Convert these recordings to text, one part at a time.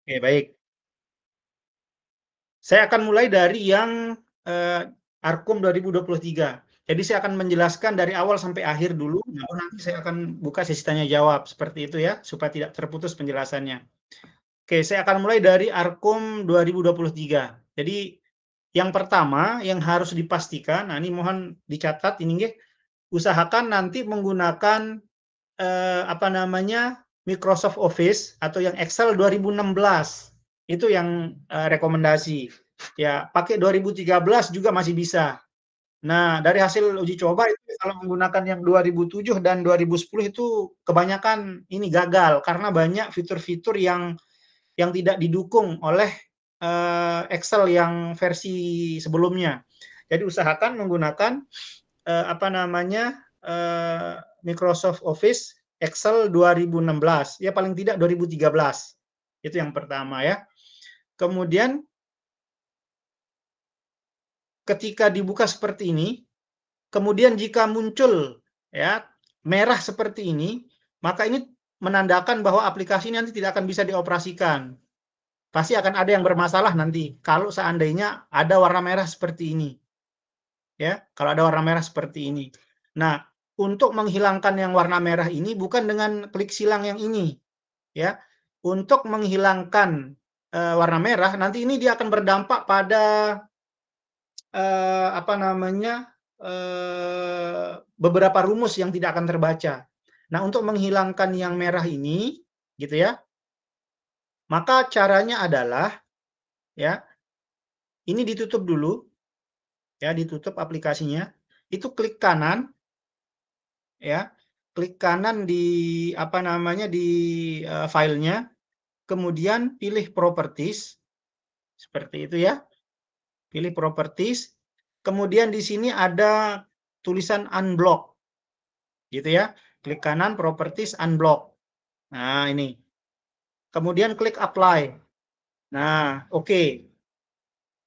Oke, baik. Saya akan mulai dari yang Arkum 2023. Jadi saya akan menjelaskan dari awal sampai akhir dulu, baru nanti saya akan buka sesi tanya jawab seperti itu ya, supaya tidak terputus penjelasannya. Oke, saya akan mulai dari Arkum 2023. Jadi yang pertama yang harus dipastikan, nah ini mohon dicatat ini nggih, usahakan nanti menggunakan apa namanya, Microsoft Office atau yang Excel 2016. Itu yang rekomendasi. Ya, pakai 2013 juga masih bisa. Nah, dari hasil uji coba itu kalau menggunakan yang 2007 dan 2010 itu kebanyakan ini gagal karena banyak fitur-fitur yang tidak didukung oleh Excel yang versi sebelumnya. Jadi usahakan menggunakan apa namanya, Microsoft Office Excel 2016, ya paling tidak 2013. Itu yang pertama ya. Kemudian ketika dibuka seperti ini, kemudian jika muncul ya merah seperti ini, maka ini menandakan bahwa aplikasi ini nanti tidak akan bisa dioperasikan. Pasti akan ada yang bermasalah nanti kalau seandainya ada warna merah seperti ini. Ya, kalau ada warna merah seperti ini. Nah, untuk menghilangkan yang warna merah ini bukan dengan klik silang yang ini, ya. Untuk menghilangkan warna merah, nanti ini dia akan berdampak pada apa namanya, beberapa rumus yang tidak akan terbaca. Nah, untuk menghilangkan yang merah ini, gitu ya, maka caranya adalah, ya, ini ditutup dulu, ya, ditutup aplikasinya, itu klik kanan, ya, klik kanan di apa namanya, di filenya, kemudian pilih properties, seperti itu ya, pilih properties, kemudian di sini ada tulisan unblock, gitu ya, klik kanan properties unblock. Nah ini, kemudian klik apply. Nah oke.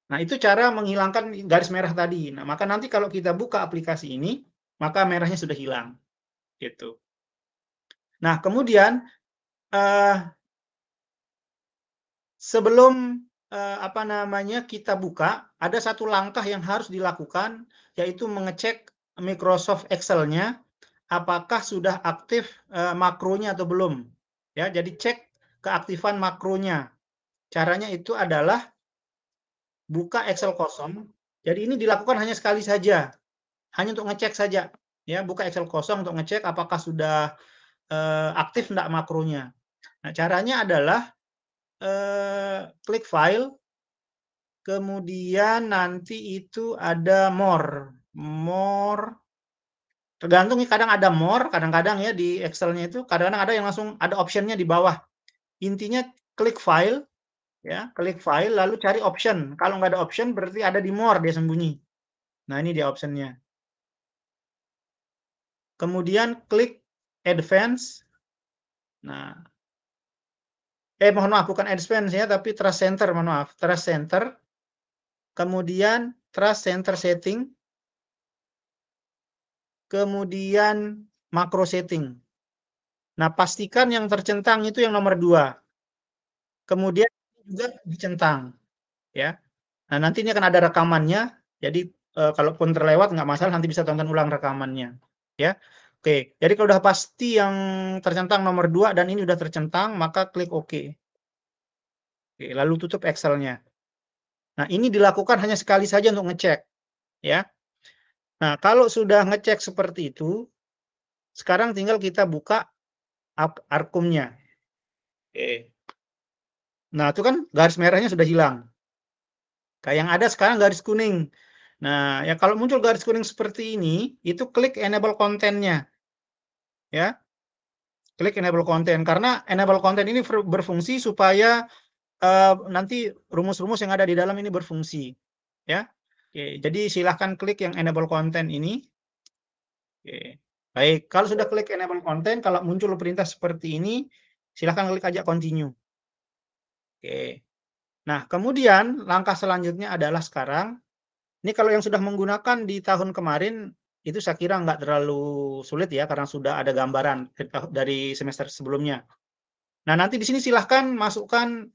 Nah itu cara menghilangkan garis merah tadi. Nah maka nanti kalau kita buka aplikasi ini, maka merahnya sudah hilang, gitu. Nah kemudian eh, sebelum apa namanya kita buka, ada satu langkah yang harus dilakukan, yaitu mengecek Microsoft Excel-nya apakah sudah aktif makronya atau belum. Ya, jadi cek keaktifan makronya. Caranya itu adalah buka Excel kosong. Jadi ini dilakukan hanya sekali saja, hanya untuk ngecek saja. Ya, buka Excel kosong untuk ngecek apakah sudah aktif enggak makronya. Nah, caranya adalah klik file, kemudian nanti itu ada more, tergantung kadang ada more, kadang-kadang ya di Excel-nya itu, kadang-kadang ada yang langsung ada option-nya di bawah. Intinya klik file, ya, klik file lalu cari option. Kalau nggak ada option berarti ada di more dia sembunyi. Nah ini dia option-nya. Kemudian klik advance. Nah, mohon maaf bukan advance ya, tapi trust center, mohon maaf, trust center. Kemudian trust center setting. Kemudian makro setting. Nah, pastikan yang tercentang itu yang nomor 2. Kemudian juga dicentang, ya. Nah, nanti ini akan ada rekamannya. Jadi kalaupun terlewat nggak masalah, nanti bisa tonton ulang rekamannya, ya. Oke, jadi kalau udah pasti yang tercentang nomor 2 dan ini udah tercentang, maka klik OK. Oke, lalu tutup Excel-nya. Nah, ini dilakukan hanya sekali saja untuk ngecek, ya. Nah, kalau sudah ngecek seperti itu, sekarang tinggal kita buka Arkumnya. Oke. Nah, itu kan garis merahnya sudah hilang. Kayak yang ada sekarang garis kuning. Nah, ya kalau muncul garis kuning seperti ini, itu klik enable content-nya. Ya, klik enable content. Karena enable content ini berfungsi supaya nanti rumus-rumus yang ada di dalam ini berfungsi. Ya, oke, jadi silahkan klik yang enable content ini. Oke. Baik, kalau sudah klik enable content, kalau muncul perintah seperti ini, silahkan klik aja continue. Oke. Nah, kemudian langkah selanjutnya adalah sekarang, ini kalau yang sudah menggunakan di tahun kemarin, itu saya kira nggak terlalu sulit ya, karena sudah ada gambaran dari semester sebelumnya. Nah, nanti di sini silahkan masukkan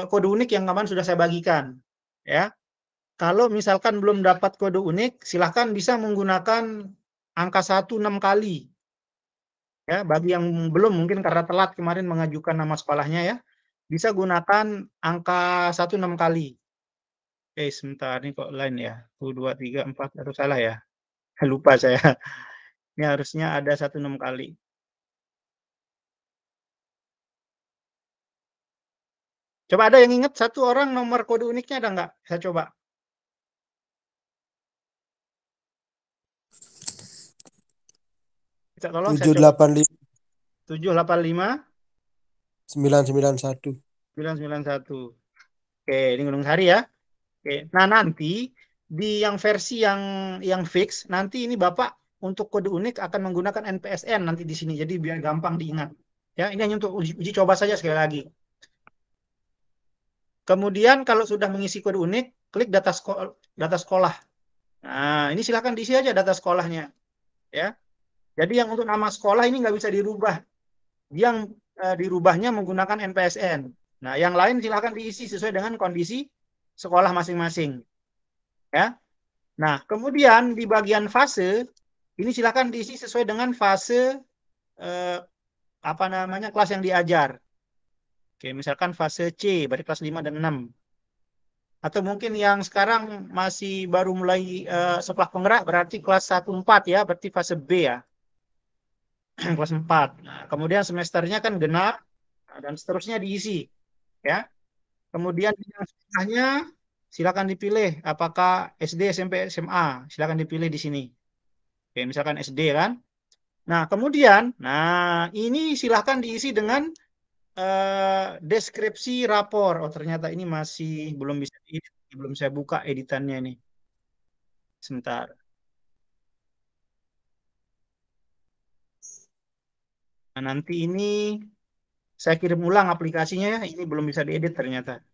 kode unik yang kemarin sudah saya bagikan, ya. Kalau misalkan belum dapat kode unik, silahkan bisa menggunakan angka 1 6 kali. Ya, bagi yang belum mungkin karena telat kemarin mengajukan nama sekolahnya ya, bisa gunakan angka 1 6 kali. Oke, sebentar ini kok lain ya. 1 2 3 4 atau salah ya? Lupa saya. Ini harusnya ada 1 6 kali. Coba ada yang ingat satu orang nomor kode uniknya ada nggak? Saya coba. Tolong saya coba. 785 785 991. 991. Oke, ini Gunung Sari ya. Oke. Nah, nanti di yang versi yang fix, nanti ini Bapak untuk kode unik akan menggunakan NPSN nanti di sini. Jadi biar gampang diingat. Ya, ini hanya untuk uji coba saja sekali lagi. Kemudian kalau sudah mengisi kode unik, klik data sekolah. Nah, ini silakan diisi aja data sekolahnya. Ya. Jadi yang untuk nama sekolah ini nggak bisa dirubah. Yang dirubahnya menggunakan NPSN. Nah, yang lain silakan diisi sesuai dengan kondisi sekolah masing-masing. Ya. Nah, kemudian di bagian fase, ini silakan diisi sesuai dengan fase apa namanya kelas yang diajar. Oke, misalkan fase C, berarti kelas 5 dan 6. Atau mungkin yang sekarang masih baru mulai sekolah penggerak, berarti kelas 1 4 ya, berarti fase B ya, kelas 4. Nah, kemudian semesternya kan genap, dan seterusnya diisi. Ya. Kemudian yang setelahnya silakan dipilih apakah SD, SMP, SMA, silakan dipilih di sini. Oke, misalkan SD kan. Nah, kemudian, ini silahkan diisi dengan deskripsi rapor. Oh, ternyata ini masih belum bisa diedit, belum saya buka editannya ini. Sebentar. Nah, nanti ini saya kirim ulang aplikasinya ya. Ini belum bisa diedit ternyata.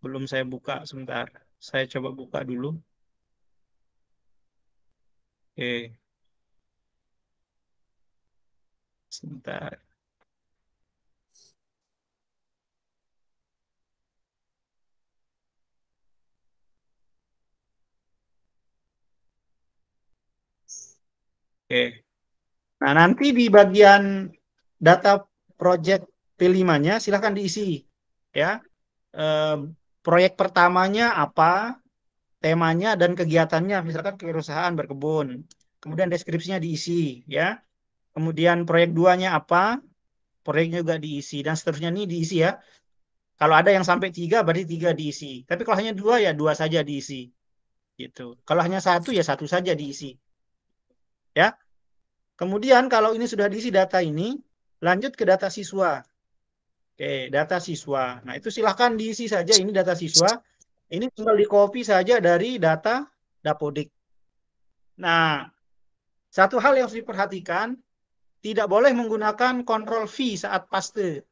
Belum saya buka sebentar. Saya coba buka dulu. Oke, sebentar. Oke. Nah, nanti di bagian data project P5-nya silahkan diisi. Ya. Eh, proyek pertamanya apa, temanya dan kegiatannya, misalkan kewirausahaan berkebun. Kemudian deskripsinya diisi. Ya. Kemudian proyek 2-nya apa, proyeknya juga diisi. Dan seterusnya ini diisi ya. Kalau ada yang sampai 3, berarti 3 diisi. Tapi kalau hanya 2, ya 2 saja diisi. Gitu. Kalau hanya 1, ya 1 saja diisi. Ya. Kemudian kalau ini sudah diisi data ini, lanjut ke data siswa. Oke, data siswa. Nah, itu silahkan diisi saja ini data siswa. Ini tinggal di copy saja dari data Dapodik. Nah, satu hal yang harus diperhatikan, tidak boleh menggunakan Ctrl V saat paste.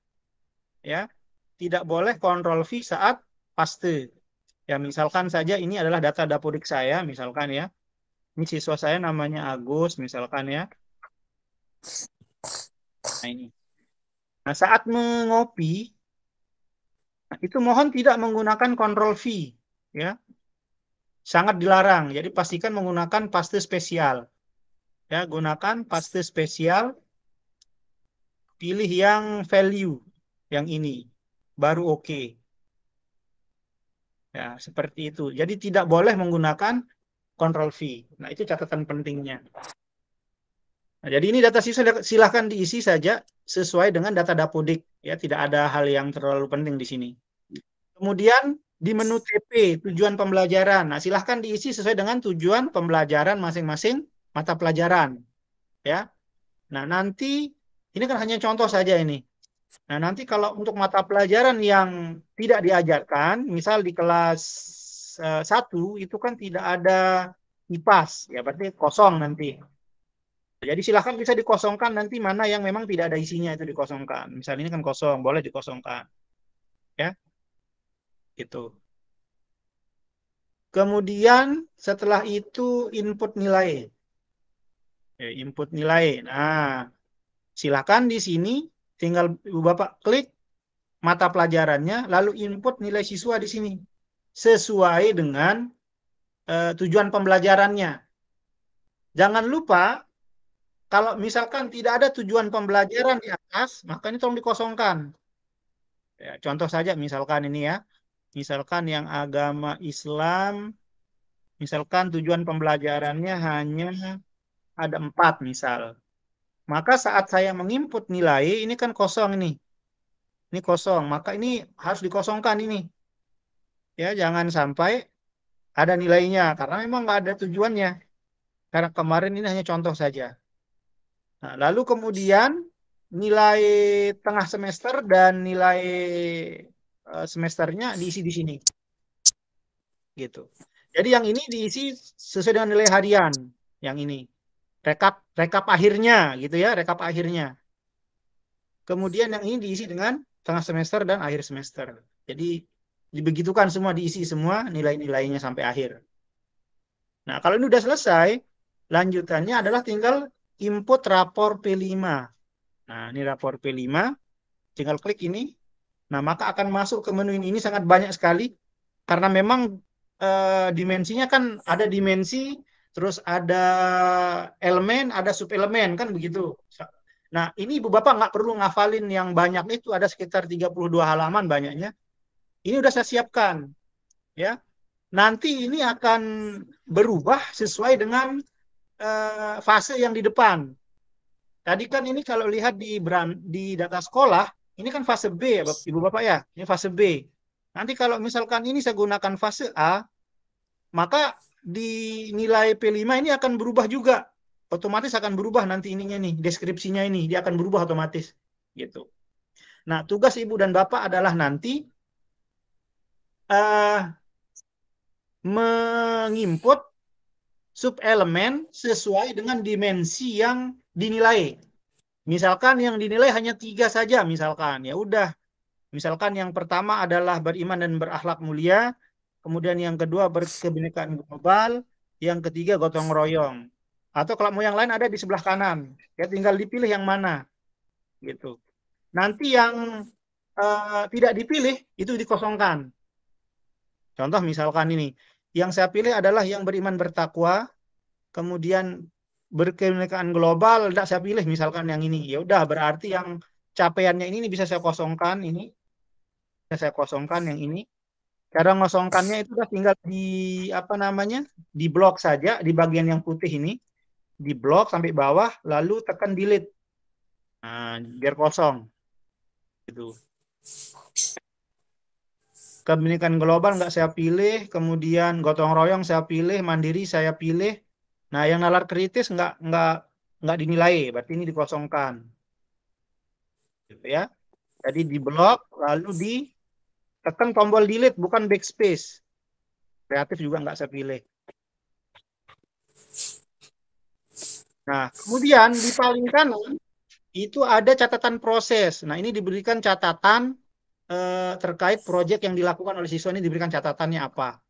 Ya, tidak boleh Ctrl V saat paste. Ya, misalkan saja ini adalah data Dapodik saya, misalkan ya. Ini siswa saya namanya Agus, misalkan ya. Nah, ini. Nah, saat mengopi, itu mohon tidak menggunakan Ctrl V. Ya, sangat dilarang. Jadi pastikan menggunakan paste spesial. Ya, gunakan paste spesial, pilih yang value, yang ini, baru oke. Ya, seperti itu. Jadi tidak boleh menggunakan Ctrl V. Nah, itu catatan pentingnya. Nah, jadi ini data siswa silahkan diisi saja sesuai dengan data Dapodik. Ya, tidak ada hal yang terlalu penting di sini. Kemudian di menu TP, tujuan pembelajaran. Nah, silahkan diisi sesuai dengan tujuan pembelajaran masing-masing mata pelajaran. Ya. Nah, nanti ini kan hanya contoh saja ini. Nah, nanti kalau untuk mata pelajaran yang tidak diajarkan, misal di kelas 1 itu kan tidak ada IPAS, ya berarti kosong nanti. Jadi silahkan bisa dikosongkan nanti mana yang memang tidak ada isinya itu dikosongkan. Misalnya ini kan kosong, boleh dikosongkan. Ya, gitu. Kemudian setelah itu input nilai. Input nilai. Nah, silakan di sini tinggal Ibu Bapak klik mata pelajarannya, lalu input nilai siswa di sini sesuai dengan tujuan pembelajarannya. Jangan lupa kalau misalkan tidak ada tujuan pembelajaran di atas, maka ini tolong dikosongkan. Ya, contoh saja misalkan ini ya, misalkan yang agama Islam, misalkan tujuan pembelajarannya hanya ada 4 misal. Maka saat saya menginput nilai, ini kan kosong ini kosong, maka ini harus dikosongkan ini. Ya, jangan sampai ada nilainya, karena memang nggak ada tujuannya. Karena kemarin ini hanya contoh saja. Nah, lalu kemudian nilai tengah semester dan nilai semesternya diisi di sini, gitu. Jadi yang ini diisi sesuai dengan nilai harian, yang ini rekap akhirnya, gitu ya, rekap akhirnya. Kemudian yang ini diisi dengan tengah semester dan akhir semester. Jadi dibegitukan semua, diisi semua nilai-nilainya sampai akhir. Nah, kalau ini udah selesai, lanjutannya adalah tinggal input rapor P5. Nah, ini rapor P5, tinggal klik ini. Nah, maka akan masuk ke menu ini sangat banyak sekali karena memang dimensinya kan ada dimensi, terus ada elemen, ada subelemen kan begitu. Nah, ini Ibu Bapak nggak perlu ngafalin yang banyak itu, ada sekitar 32 halaman banyaknya. Ini udah saya siapkan, ya. Nanti ini akan berubah sesuai dengan fase yang di depan. Tadi kan ini kalau lihat di data sekolah, ini kan fase B ya Ibu Bapak ya, ini fase B. Nanti kalau misalkan ini saya gunakan fase A, maka di nilai P5 ini akan berubah juga. Otomatis akan berubah nanti ininya nih, deskripsinya ini, dia akan berubah otomatis. Gitu. Nah, tugas Ibu dan Bapak adalah nanti menginput subelemen sesuai dengan dimensi yang dinilai. Misalkan yang dinilai hanya 3 saja, misalkan. Ya udah, misalkan yang pertama adalah beriman dan berakhlak mulia, kemudian yang kedua berkebinekaan global, yang ketiga gotong royong. Atau kalau mau yang lain ada di sebelah kanan, ya tinggal dipilih yang mana, gitu. Nanti yang tidak dipilih itu dikosongkan. Contoh misalkan ini, yang saya pilih adalah yang beriman bertakwa, kemudian berkebinekaan global, tidak saya pilih misalkan yang ini. Ya udah, berarti yang capaiannya ini bisa saya kosongkan ini, bisa saya kosongkan yang ini. Cara ngosongkannya itu udah tinggal di apa namanya? Di blok saja di bagian yang putih ini, di blok sampai bawah lalu tekan delete. Nah, biar kosong gitu. Kebinekaan global nggak saya pilih, kemudian gotong royong saya pilih, mandiri saya pilih. Nah, yang nalar kritis nggak dinilai, berarti ini dikosongkan, gitu ya. Jadi di blok lalu ditekan tombol delete bukan backspace. Kreatif juga nggak saya pilih. Nah, kemudian di paling kanan itu ada catatan proses. Nah, ini diberikan catatan terkait proyek yang dilakukan oleh siswa, ini diberikan catatannya apa.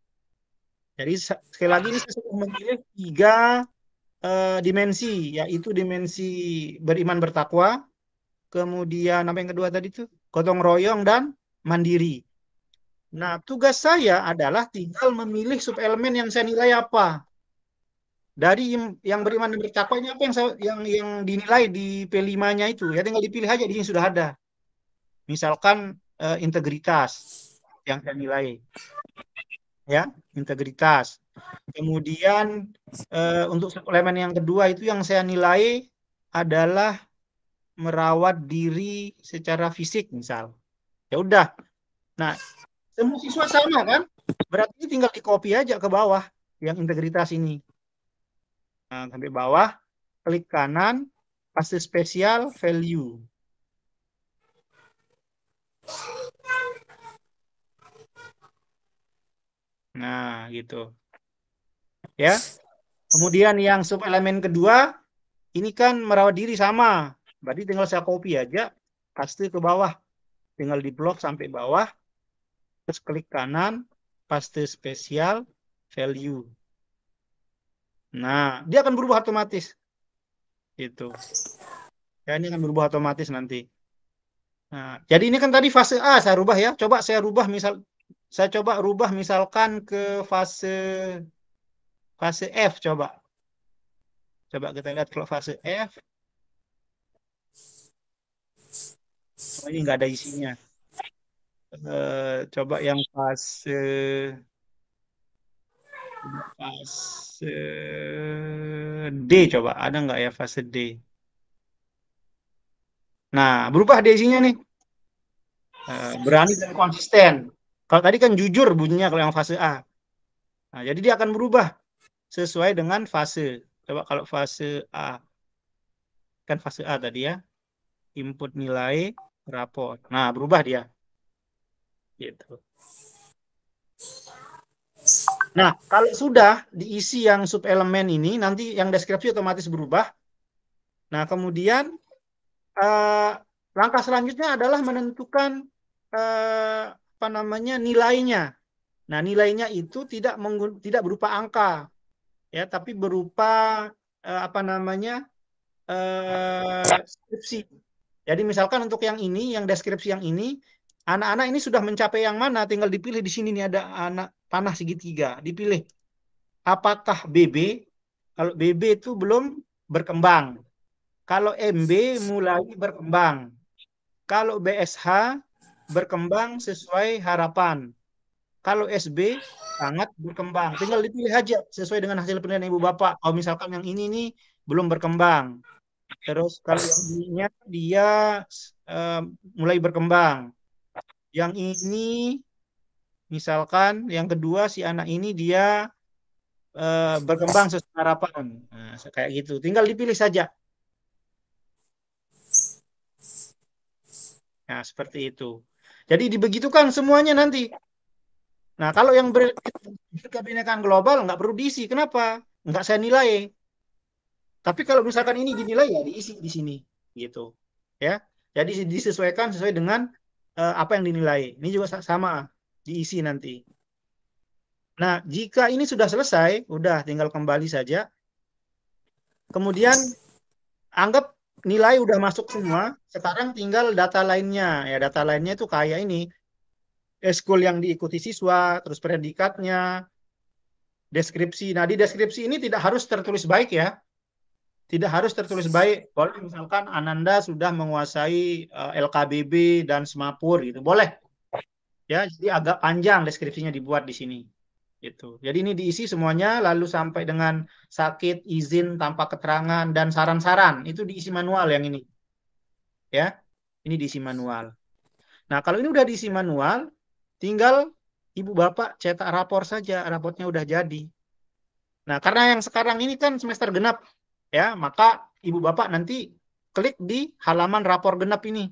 Jadi sekali lagi ini saya sudah memilih 3 dimensi, yaitu dimensi beriman bertakwa, kemudian apa yang kedua tadi itu gotong royong dan mandiri. Nah, tugas saya adalah tinggal memilih subelemen yang saya nilai apa. Dari yang beriman dan bertakwa ini apa yang dinilai di P5-nya itu, ya tinggal dipilih aja, di sini sudah ada. Misalkan integritas yang saya nilai, ya, integritas. Kemudian untuk suplemen yang kedua itu yang saya nilai adalah merawat diri secara fisik misal. Ya udah. Nah, semua siswa sama kan? Berarti tinggal di copy aja ke bawah yang integritas ini. Nah, sampai bawah, klik kanan, paste spesial value. Nah, gitu. Ya. Kemudian yang subelemen kedua, ini kan merawat diri sama. Berarti tinggal saya copy aja, paste ke bawah. Tinggal di blok sampai bawah, terus klik kanan, paste spesial, value. Nah, dia akan berubah otomatis. Gitu. Ya, ini akan berubah otomatis nanti. Nah, jadi ini kan tadi fase A saya rubah ya. Coba saya rubah saya coba rubah misalkan ke fase F coba. Coba kita lihat kalau fase F. Oh, ini nggak ada isinya. Coba yang fase D coba. Ada nggak ya fase D? Nah, berubah deh isinya nih. Berani dan konsisten. Kalau tadi kan jujur bunyinya kalau yang fase A. Nah, jadi dia akan berubah sesuai dengan fase. Coba kalau fase A. Kan fase A tadi ya. Input nilai rapor. Nah, berubah dia. Gitu. Nah, kalau sudah diisi yang subelemen ini, nanti yang deskripsi otomatis berubah. Nah, kemudian eh, langkah selanjutnya adalah menentukan apa namanya nilainya. Nah, nilainya itu tidak berupa angka, ya, tapi berupa apa namanya deskripsi. Jadi misalkan untuk yang ini, yang deskripsi yang ini, anak-anak ini sudah mencapai yang mana, tinggal dipilih di sini nih ada anak panah segitiga, dipilih apakah BB. Kalau BB itu belum berkembang. Kalau MB mulai berkembang. Kalau BSH berkembang sesuai harapan. Kalau SB sangat berkembang. Tinggal dipilih aja sesuai dengan hasil penilaian Ibu Bapak. Kalau misalkan yang ini nih belum berkembang. Terus kalau yang ininya dia eh, mulai berkembang. Yang ini misalkan yang kedua si anak ini dia berkembang sesuai harapan. Nah, kayak gitu. Tinggal dipilih saja. Nah, seperti itu. Jadi dibegitukan semuanya nanti. Nah, kalau yang berkebinekaan global nggak perlu diisi. Kenapa? Nggak saya nilai. Tapi kalau misalkan ini dinilai ya diisi di sini, gitu. Ya. Jadi disesuaikan sesuai dengan apa yang dinilai. Ini juga sama diisi nanti. Nah, jika ini sudah selesai, udah tinggal kembali saja. Kemudian anggap nilai udah masuk semua. Sekarang tinggal data lainnya. Ya, data lainnya itu kayak ini. Eskul yang diikuti siswa, terus predikatnya, deskripsi. Nah, di deskripsi ini tidak harus tertulis baik ya. Tidak harus tertulis baik. Boleh misalkan Ananda sudah menguasai LKBB dan Semapur gitu. Boleh. Ya, jadi agak panjang deskripsinya dibuat di sini. Gitu. Jadi ini diisi semuanya lalu sampai dengan sakit, izin tanpa keterangan dan saran-saran. Itu diisi manual yang ini. Ya. Ini diisi manual. Nah, kalau ini udah diisi manual, tinggal Ibu Bapak cetak rapor saja, raportnya udah jadi. Nah, karena yang sekarang ini kan semester genap, ya, maka Ibu Bapak nanti klik di halaman rapor genap ini.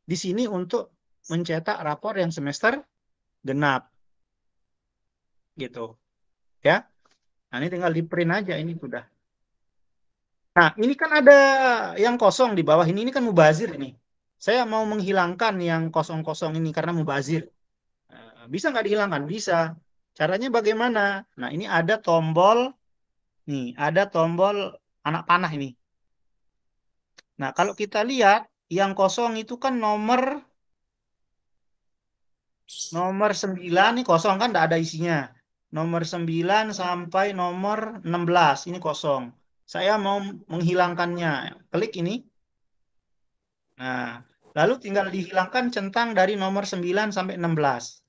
Di sini untuk mencetak rapor yang semester genap. Gitu. Ya. Nah, ini tinggal di print aja ini sudah. Nah, ini kan ada yang kosong di bawah ini kan mubazir ini. Saya mau menghilangkan yang kosong-kosong ini karena mubazir. Bisa nggak dihilangkan? Bisa. Caranya bagaimana? Nah, ini ada tombol, nih, ada tombol anak panah ini. Nah, kalau kita lihat, yang kosong itu kan nomor 9, ini kosong kan, tidak ada isinya. Nomor 9 sampai nomor 16, ini kosong. Saya mau menghilangkannya. Klik ini. Nah, lalu tinggal dihilangkan centang dari nomor 9 sampai 16.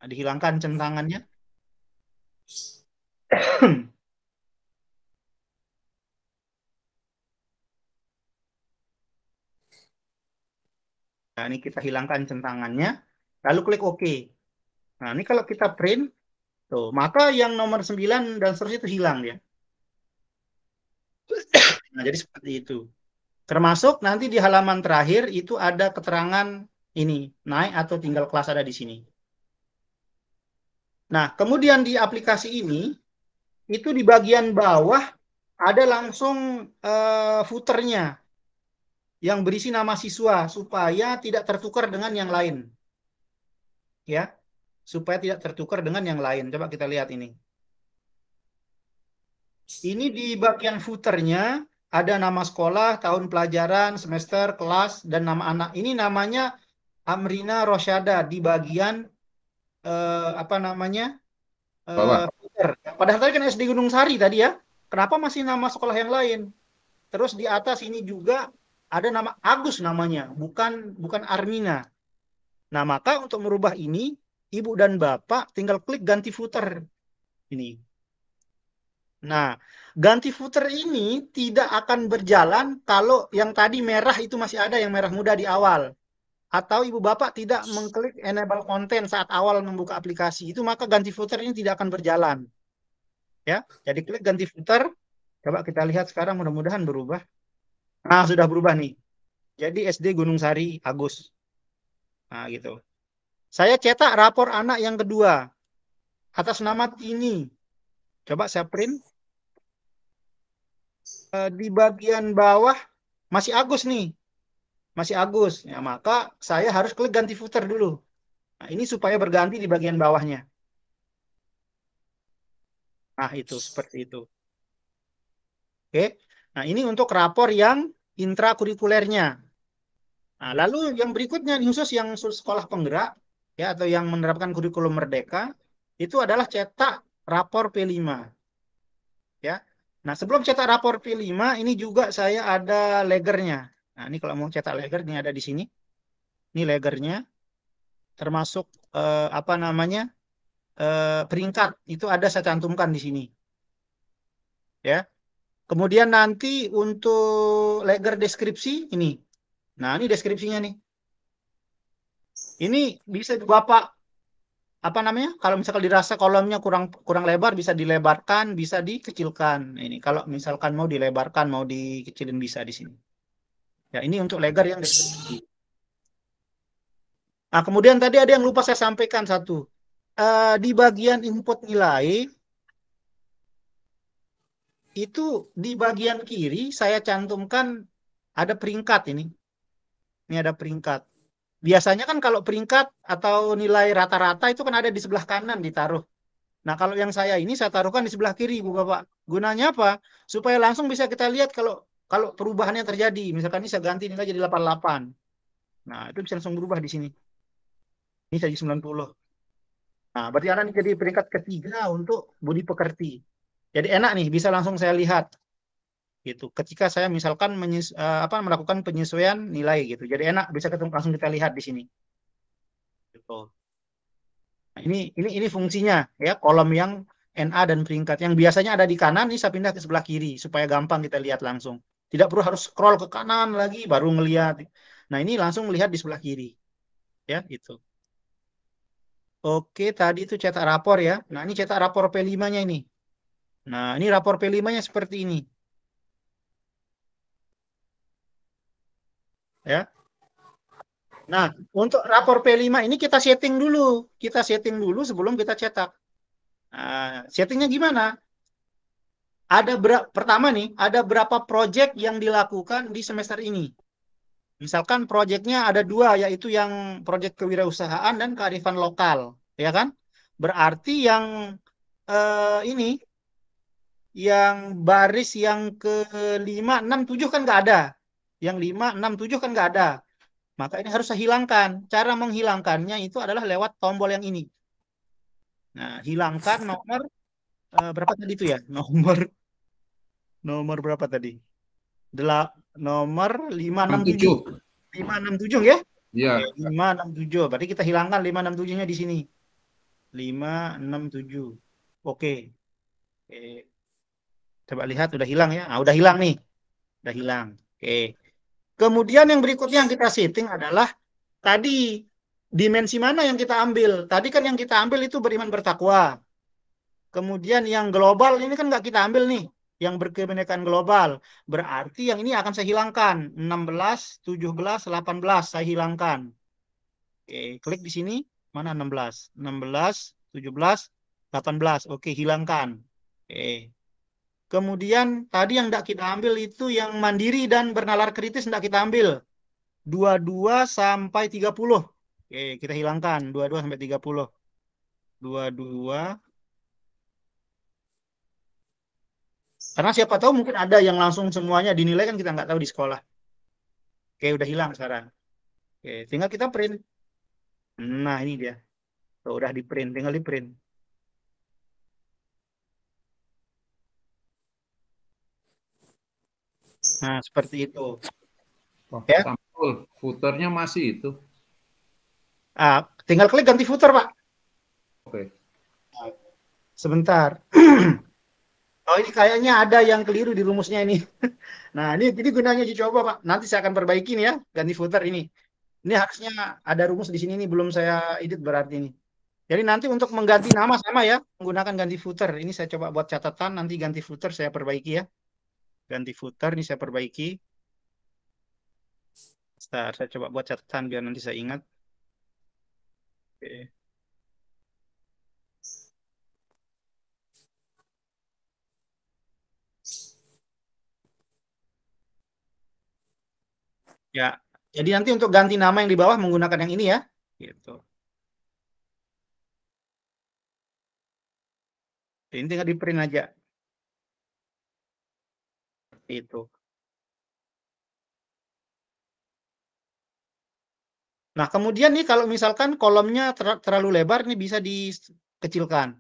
Nah, dihilangkan centangannya. Nah, ini kita hilangkan centangannya, lalu klik OK. Nah, ini kalau kita print, tuh, maka yang nomor 9 dan seterusnya itu hilang ya. Nah, jadi seperti itu. Termasuk nanti di halaman terakhir itu ada keterangan ini, naik atau tinggal kelas ada di sini. Nah, kemudian di aplikasi ini, itu di bagian bawah ada langsung footernya yang berisi nama siswa supaya tidak tertukar dengan yang lain. Ya, supaya tidak tertukar dengan yang lain. Coba kita lihat ini. Ini di bagian footernya ada nama sekolah, tahun pelajaran, semester, kelas, dan nama anak. Ini namanya Amrina Rosyada di bagian apa namanya? Bawah. Footer. Padahal tadi kan SD Gunung Sari tadi ya. Kenapa masih nama sekolah yang lain? Terus di atas ini juga ada nama Agus namanya, bukan bukan Armina. Nah, maka untuk merubah ini, ibu dan bapak tinggal klik ganti footer ini. Nah, ganti footer ini tidak akan berjalan kalau yang tadi merah itu masih ada, yang merah muda di awal. Atau ibu bapak tidak mengklik enable content saat awal membuka aplikasi. Itu maka ganti footer ini tidak akan berjalan. Ya, jadi klik ganti footer. Coba kita lihat sekarang, mudah-mudahan berubah. Nah, sudah berubah nih. Jadi SD Gunung Sari, Agus. Nah, gitu. Saya cetak rapor anak yang kedua atas nama Tini. Coba saya print. Di bagian bawah masih Agus nih. Masih Agus. Ya, maka saya harus klik ganti footer dulu. Nah, ini supaya berganti di bagian bawahnya. Nah, itu seperti itu. Oke. Nah, ini untuk rapor yang intrakurikulernya. Nah, lalu yang berikutnya khusus yang sekolah penggerak ya atau yang menerapkan kurikulum merdeka itu adalah cetak rapor P5 ya. Nah, sebelum cetak rapor P5 ini juga saya ada legernya. Nah, ini kalau mau cetak leger ini ada di sini. Ini legernya termasuk apa namanya? Peringkat itu ada saya cantumkan di sini ya. Kemudian nanti untuk leger deskripsi ini. Nah, ini deskripsinya nih. Ini bisa Bapak apa namanya? Kalau misalkan dirasa kolomnya kurang kurang lebar bisa dilebarkan, bisa dikecilkan. Nah, ini kalau misalkan mau dilebarkan, mau dikecilin bisa di sini. Ya, ini untuk legar yang deskripsi. Nah, kemudian tadi ada yang lupa saya sampaikan satu. Di bagian input nilai itu di bagian kiri saya cantumkan ada peringkat ini. Ini ada peringkat. Biasanya kan kalau peringkat atau nilai rata-rata itu kan ada di sebelah kanan ditaruh. Nah, kalau yang saya ini saya taruhkan di sebelah kiri, Bu Bapak. Gunanya apa? Supaya langsung bisa kita lihat kalau kalau perubahannya terjadi. Misalkan ini saya ganti nilai jadi 88. Nah, itu bisa langsung berubah di sini. Ini jadi 90. Nah, berarti anak ini jadi peringkat ketiga untuk budi pekerti. Jadi enak nih, bisa langsung saya lihat gitu. Ketika saya misalkan apa, melakukan penyesuaian nilai gitu. Jadi enak, bisa ketemu langsung kita lihat di sini. Gitu. Nah, ini fungsinya ya, kolom yang NA dan peringkat yang biasanya ada di kanan ini saya pindah ke sebelah kiri supaya gampang kita lihat langsung. Tidak perlu harus scroll ke kanan lagi baru ngelihat. Nah, ini langsung melihat di sebelah kiri ya itu. Oke, tadi itu cetak rapor ya. Nah, ini cetak rapor P5-nya ini. Nah, ini rapor P5-nya seperti ini ya. Nah, untuk rapor P5 ini kita setting dulu. Kita setting dulu sebelum kita cetak. Nah, settingnya gimana? Pertama nih, ada berapa proyek yang dilakukan di semester ini. Misalkan proyeknya ada dua, yaitu yang proyek kewirausahaan dan kearifan lokal, ya kan? Berarti yang ini, yang baris yang ke 5, 6, 7 kan nggak ada. Yang 5, 6, 7 kan nggak ada. Maka ini harus saya hilangkan. Cara menghilangkannya itu adalah lewat tombol yang ini. Nah, hilangkan nomor berapa tadi itu ya? Nomor berapa tadi? Nomor 567. 67. 567 ya? Oke, Iya. 567. Berarti kita hilangkan 567-nya di sini. 567. Oke. Oke. Coba lihat udah hilang ya. Ah, udah hilang nih. Udah hilang. Oke. Kemudian yang berikutnya yang kita setting adalah tadi dimensi mana yang kita ambil. Tadi kan yang kita ambil itu beriman bertakwa. Kemudian yang global ini kan nggak kita ambil nih. Yang berkebinekaan global. Berarti yang ini akan saya hilangkan. 16, 17, 18 saya hilangkan. Oke, klik di sini. Mana 16? 16, 17, 18. Oke, hilangkan. Oke. Kemudian tadi yang tidak kita ambil itu yang mandiri dan bernalar kritis tidak kita ambil. 22 sampai 30. Oke, kita hilangkan. 22 sampai 30. 22 Karena siapa tahu mungkin ada yang langsung semuanya dinilai, kan kita nggak tahu di sekolah. Oke, udah hilang sekarang. Oke, tinggal kita print. Nah, ini dia. Tuh, udah di print, tinggal di print. Nah, seperti itu. Pak Ya. Samsul, footernya masih itu. Tinggal klik ganti footer, Pak. Oke. Sebentar. Oh, ini kayaknya ada yang keliru di rumusnya ini. Nah, ini gunanya uji coba, Pak. Nanti saya akan perbaiki nih ya, ganti footer ini. Ini harusnya ada rumus di sini nih, belum saya edit berarti ini. Jadi nanti untuk mengganti nama sama ya, menggunakan ganti footer. Ini saya coba buat catatan, nanti ganti footer saya perbaiki ya. Ganti footer ini saya perbaiki. Bentar, saya coba buat catatan biar nanti saya ingat. Oke. Ya, jadi nanti untuk ganti nama yang di bawah menggunakan yang ini ya. Gitu. Ini tinggal di print aja. Itu. Nah, kemudian nih kalau misalkan kolomnya terlalu lebar, ini bisa dikecilkan.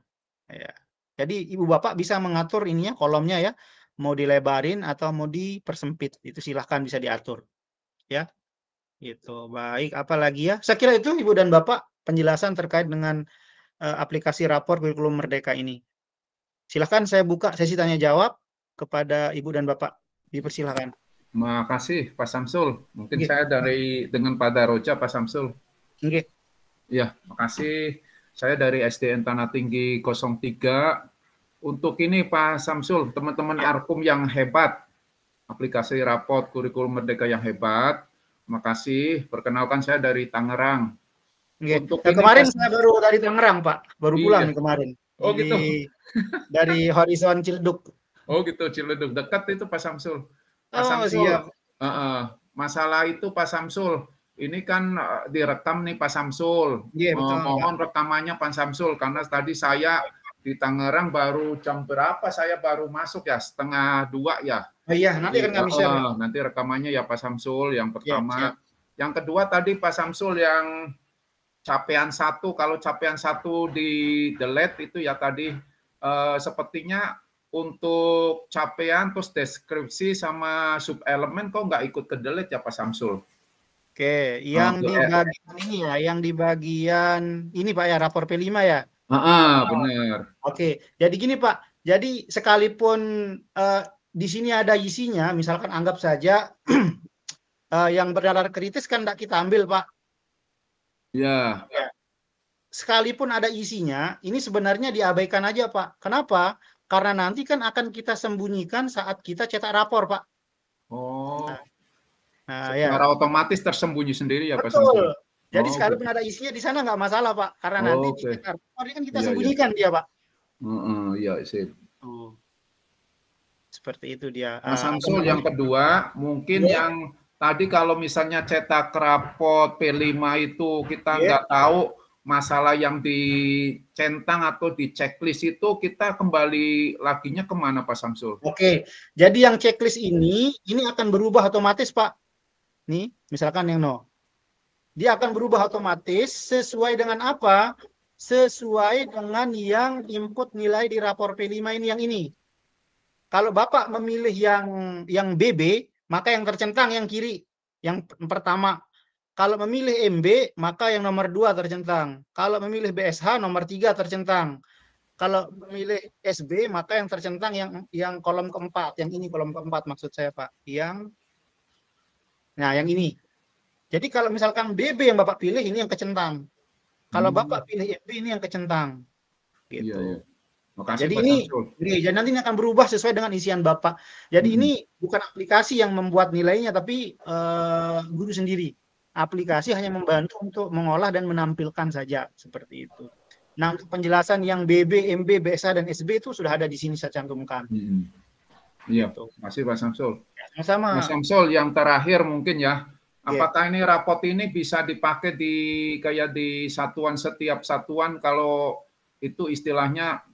Ya. Jadi ibu bapak bisa mengatur ininya, kolomnya ya, mau dilebarin atau mau dipersempit. Itu silahkan bisa diatur. Ya, gitu. Baik, apalagi ya? Saya kira itu ibu dan bapak penjelasan terkait dengan aplikasi rapor kurikulum Merdeka ini. Silahkan saya buka sesi tanya jawab kepada ibu dan bapak. Dipersilahkan. Makasih Pak Samsul. Mungkin Oke. saya dengan Pak Daroja, Pak Samsul. Oke. Ya, makasih. Saya dari SDN Tanah Tinggi 03. Untuk ini Pak Samsul, teman-teman Ya. Arkum yang hebat, aplikasi raport kurikulum Merdeka yang hebat. Makasih. Perkenalkan saya dari Tangerang. Oke. Untuk Nah, ini kemarin Pak, saya baru dari Tangerang, Pak. Baru pulang iya. nih kemarin. Oh gitu. Dari Horizon Ciledug. Oh gitu, Ciledug dekat itu Pak Samsul. Pak Oh, Samsul, siap. masalah itu Pak Samsul. Ini kan direkam nih Pak Samsul. Iya, betul, Pak. Mohon rekamannya Pak Samsul karena tadi saya di Tangerang baru jam berapa saya baru masuk ya, 1:30 ya. Oh iya, nanti akan kami share, Pak. Nanti rekamannya ya Pak Samsul yang Siap, siap. pertama. Yang kedua tadi Pak Samsul yang capaian 1, kalau capaian 1 di delete itu ya tadi sepertinya untuk capaian terus deskripsi sama sub elemen kok nggak ikut ke delete ya Pak Samsul? Oke, yang di bagian ini ya, yang di bagian ini Pak ya, rapor P5 ya. Benar. Oke, jadi gini Pak, jadi sekalipun di sini ada isinya, misalkan anggap saja yang bernilai kritis kan tidak kita ambil Pak. Ya. Sekalipun ada isinya, ini sebenarnya diabaikan aja Pak. Kenapa? Karena nanti kan akan kita sembunyikan saat kita cetak rapor Pak. Oh. Nah, Secara ya. otomatis tersembunyi sendiri ya Pak Betul. Samsul? Jadi Oh, sekalipun gitu. ada isinya di sana nggak masalah Pak, karena nanti di Oke. cetak rapor ini kan kita Iya, iya. sembunyikan dia Pak. Iya, sip. Seperti itu dia. Mas Samsul, yang kedua, mungkin yang tadi kalau misalnya cetak raport P5 itu kita nggak tahu masalah yang dicentang atau di checklist itu kita kembali laginya kemana Pak Samsul? Oke, jadi yang checklist ini akan berubah otomatis Pak. Nih, misalkan yang no. Dia akan berubah otomatis sesuai dengan apa? Sesuai dengan yang input nilai di rapor P5 ini yang ini. Kalau Bapak memilih yang BB, maka yang tercentang yang kiri, yang pertama. Kalau memilih MB, maka yang nomor 2 tercentang. Kalau memilih BSH, nomor 3 tercentang. Kalau memilih SB, maka yang tercentang yang kolom keempat. Yang ini kolom keempat maksud saya, Pak. Nah, yang ini. Jadi kalau misalkan BB yang Bapak pilih, ini yang kecentang. Kalau Bapak pilih MB, ini yang kecentang. Gitu. Iya. Makasih, jadi Pak Samsul. jadi nanti ini akan berubah sesuai dengan isian Bapak. Jadi ini bukan aplikasi yang membuat nilainya, tapi guru sendiri. Aplikasi hanya membantu untuk mengolah dan menampilkan saja seperti itu. Nah, untuk penjelasan yang BB, MB, BSA, dan SB itu sudah ada di sini saya cantumkan. Iya, makasih Pak Samsul. Sama-sama. Mas Samsul, yang terakhir mungkin ya, apakah ini raport ini bisa dipakai kayak di satuan, setiap satuan kalau itu istilahnya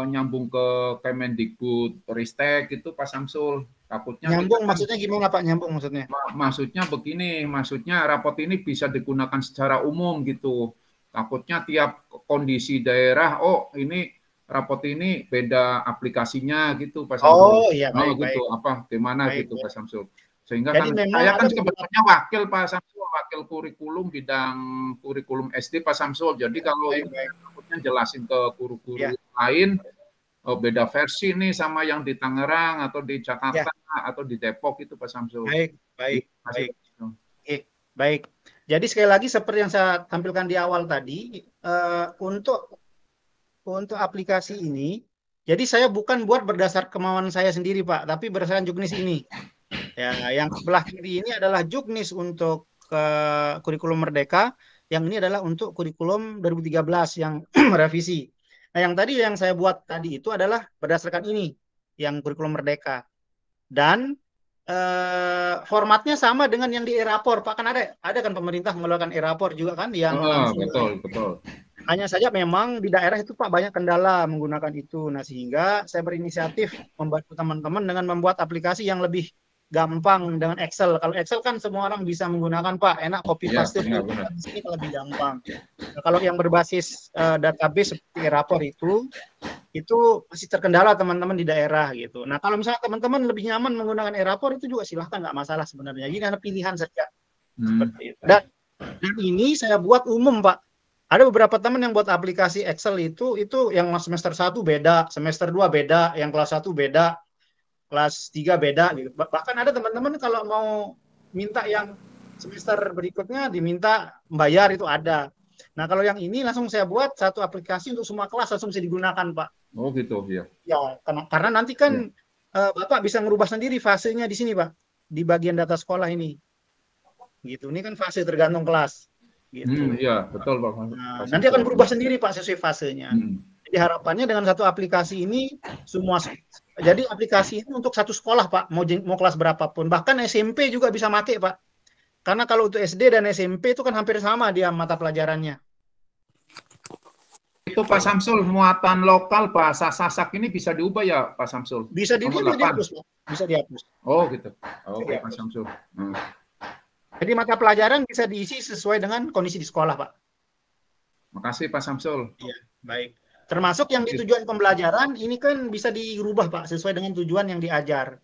nyambung ke Kemendikbud Ristek itu Pak Samsul. Takutnya nyambung maksudnya gimana Pak? Nyambung maksudnya? Maksudnya begini, maksudnya rapot ini bisa digunakan secara umum gitu. Takutnya tiap kondisi daerah, oh ini rapot ini beda aplikasinya gitu Pak Samsul. Oh iya, baik, gitu, baik. apa gimana Baik, gitu baik. Pak Samsul. Sehingga Jadi kan memang saya kan ada sebenarnya wakil Pak Samsul, wakil kurikulum bidang kurikulum SD Pak Samsul. Jadi kalau baik, ini baik. takutnya jelasin ke guru-guru Ya. lain, beda versi nih sama yang di Tangerang atau di Jakarta atau di Depok itu Pak Samsul. Baik, baik, baik. Baik. Jadi sekali lagi seperti yang saya tampilkan di awal tadi, untuk aplikasi ini, jadi saya bukan buat berdasar kemauan saya sendiri Pak, tapi berdasarkan juknis ini. Ya, yang sebelah kiri ini adalah juknis untuk kurikulum Merdeka, yang ini adalah untuk kurikulum 2013 yang revisi. Nah, yang tadi yang saya buat tadi itu adalah berdasarkan ini, yang kurikulum Merdeka. Dan formatnya sama dengan yang di e-rapor, Pak. Kan ada kan pemerintah mengeluarkan e-rapor juga kan yang langsung. Betul. Hanya saja memang di daerah itu Pak banyak kendala menggunakan itu. Nah, sehingga saya berinisiatif membantu teman-teman dengan membuat aplikasi yang lebih gampang dengan Excel. Kalau Excel kan semua orang bisa menggunakan Pak, enak copy paste di sini lebih gampang. Nah, kalau yang berbasis database seperti rapor itu masih terkendala teman-teman di daerah gitu. Nah, kalau misalnya teman-teman lebih nyaman menggunakan e-rapor itu juga silahkan, nggak masalah sebenarnya. Ini karena pilihan saja. Seperti itu. Dan ini saya buat umum Pak. Ada beberapa teman yang buat aplikasi Excel itu yang semester 1 beda, semester 2 beda, yang kelas 1 beda, kelas 3 beda gitu. Bahkan ada teman-teman kalau mau minta yang semester berikutnya diminta membayar itu ada. Nah, kalau yang ini langsung saya buat satu aplikasi untuk semua kelas langsung bisa digunakan, Pak. Oh gitu, ya. Ya, karena nanti kan Bapak bisa merubah sendiri fasenya di sini, Pak. Di bagian data sekolah ini. Gitu. Ini kan fase tergantung kelas. Gitu. Iya, betul, Pak. Nah, nanti akan berubah sendiri, Pak, sesuai fasenya. Jadi harapannya dengan satu aplikasi ini semua, jadi aplikasi ini untuk satu sekolah Pak, mau kelas berapapun, bahkan SMP juga bisa pakai Pak, karena kalau untuk SD dan SMP itu kan hampir sama dia mata pelajarannya. Itu Pak Samsul, muatan lokal bahasa Sasak ini bisa diubah ya Pak Samsul? Bisa dihapus Pak, bisa dihapus. Oh gitu, oke Pak Samsul. Jadi mata pelajaran bisa diisi sesuai dengan kondisi di sekolah Pak. Makasih Pak Samsul. Iya, baik. Termasuk yang di tujuan pembelajaran ini kan bisa dirubah Pak sesuai dengan tujuan yang diajar.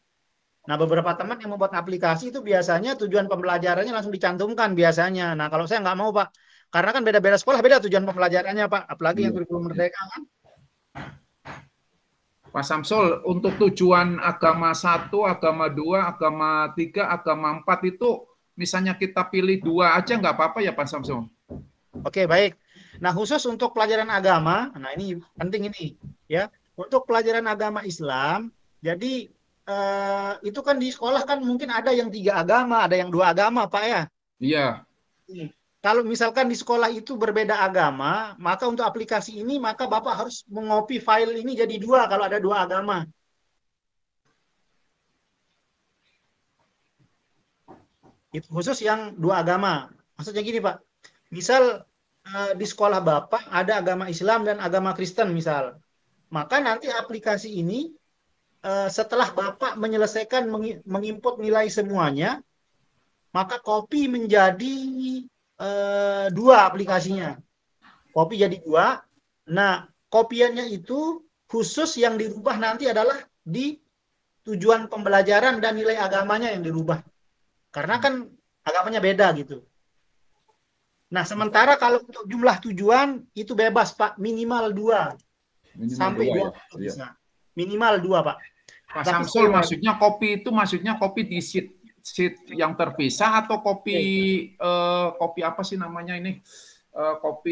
Nah, beberapa teman yang membuat aplikasi itu biasanya tujuan pembelajarannya langsung dicantumkan biasanya. Nah, kalau saya nggak mau Pak, karena kan beda-beda sekolah beda tujuan pembelajarannya Pak, apalagi yang kurikulum Merdeka kan. Pak Samsul, untuk tujuan agama 1, agama 2, agama 3, agama 4 itu misalnya kita pilih 2 aja nggak apa-apa ya Pak Samsul? Oke, baik. Nah, khusus untuk pelajaran agama, nah ini penting ini ya. Untuk pelajaran agama Islam, jadi itu kan di sekolah kan mungkin ada yang 3 agama, ada yang 2 agama, Pak ya. Iya. Kalau misalkan di sekolah itu berbeda agama, maka untuk aplikasi ini maka Bapak harus mengopi file ini jadi 2 kalau ada 2 agama. Itu khusus yang 2 agama. Maksudnya gini Pak, misal di sekolah Bapak ada agama Islam dan agama Kristen misal, maka nanti aplikasi ini setelah Bapak menyelesaikan menginput nilai semuanya, maka copy menjadi 2 aplikasinya. Copy jadi 2. Nah, kopiannya itu khusus yang dirubah nanti adalah di tujuan pembelajaran dan nilai agamanya yang dirubah. Karena kan agamanya beda gitu. Nah, sementara kalau untuk jumlah tujuan itu bebas, Pak. Minimal 2. Sampai 2 bisa. Minimal 2, Pak. Pak Samsul, maksudnya kopi di sheet yang terpisah atau kopi apa sih namanya ini? Kopi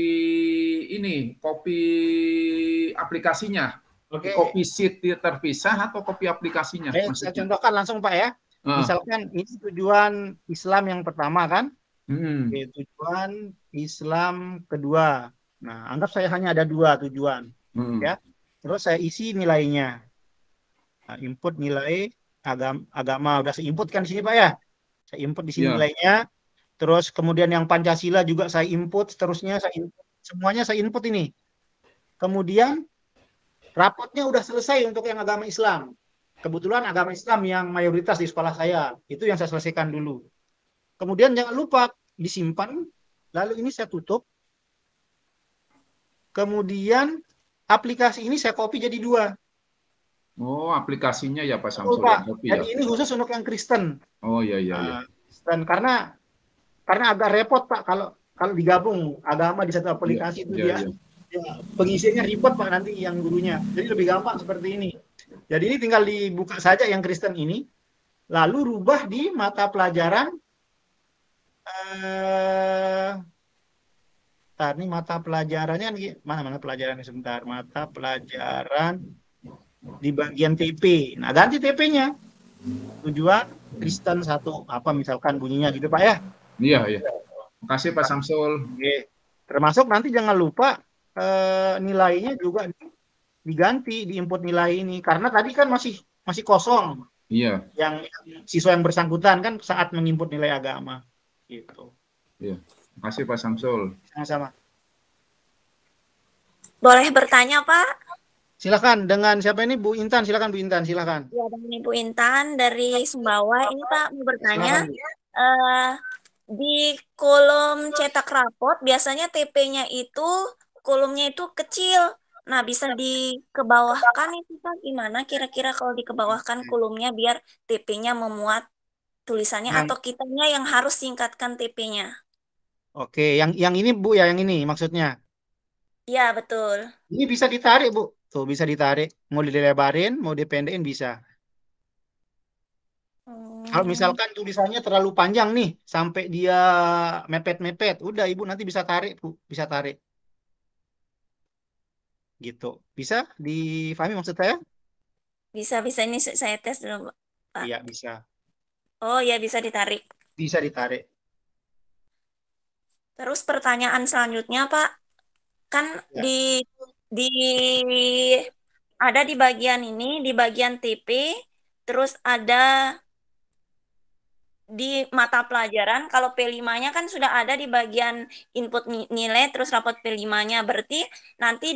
aplikasinya. Kopi sheet terpisah atau kopi aplikasinya? Saya contohkan langsung, Pak ya. Misalkan ini tujuan Islam yang pertama kan? Tujuan Islam kedua. Nah, anggap saya hanya ada 2 tujuan, ya. Terus saya isi nilainya. Nah, input nilai agama udah saya input kan di sini Pak ya. Saya input di sini nilainya. Terus kemudian yang Pancasila juga saya input, seterusnya saya input. Semuanya saya input ini. Kemudian Rapotnya udah selesai untuk yang agama Islam. Kebetulan agama Islam yang mayoritas di sekolah saya. Itu yang saya selesaikan dulu. Kemudian jangan lupa disimpan. Lalu ini saya tutup. Kemudian aplikasi ini saya copy jadi 2. Oh, aplikasinya ya Pak Betul, Samsul Pak. yang kopi Jadi ya. ini khusus untuk yang Kristen. Oh iya iya iya. Dan karena agak repot, Pak, kalau kalau digabung agama di satu Iya aplikasi itu iya dia iya. ya, pengisiannya ribet, Pak, nanti yang gurunya. Jadi lebih gampang seperti ini. Jadi ini tinggal dibuka saja yang Kristen ini, lalu rubah di mata pelajaran ini mata pelajarannya mana pelajarannya sebentar. Mata pelajaran di bagian TP. Nah, ganti TP-nya. Tujuan Kristen 1 apa misalkan bunyinya gitu, Pak ya. Iya iya. Makasih Pak Samsul. Oke. Termasuk nanti jangan lupa nilainya juga diganti di input nilai ini karena tadi kan masih kosong Iya. yang siswa yang bersangkutan kan saat menginput nilai agama gitu. Iya. Makasih Pak Samsul. Sama-sama. Boleh bertanya, Pak? Silakan dengan siapa ini Bu Intan, silakan Bu Intan, silakan. Ya, dengan Ibu Intan dari Sumbawa. Ini Pak mau bertanya, di kolom cetak rapot biasanya TP-nya itu kolomnya itu kecil. Nah, bisa dikebawahkan itu Pak gimana kira-kira kalau dikebawahkan kolomnya biar TP-nya memuat tulisannya Yang, atau kitanya yang harus singkatkan TP-nya? oke, yang ini Bu ya, yang ini maksudnya. Ya, betul. Ini bisa ditarik Bu, tuh bisa ditarik. Mau dilebarin, mau dipendekin bisa. Kalau misalkan tulisannya terlalu panjang nih, sampai dia mepet-mepet, udah Ibu nanti bisa tarik Bu, bisa tarik. Gitu. Bisa difahami maksud saya? Bisa ini saya tes dulu, Pak. Iya, bisa. Oh ya, bisa ditarik. Bisa ditarik. Terus pertanyaan selanjutnya, Pak, kan Ya. di ada di bagian ini, di bagian TP, terus ada di mata pelajaran, kalau P5-nya kan sudah ada di bagian input nilai, terus rapot P5-nya. Berarti nanti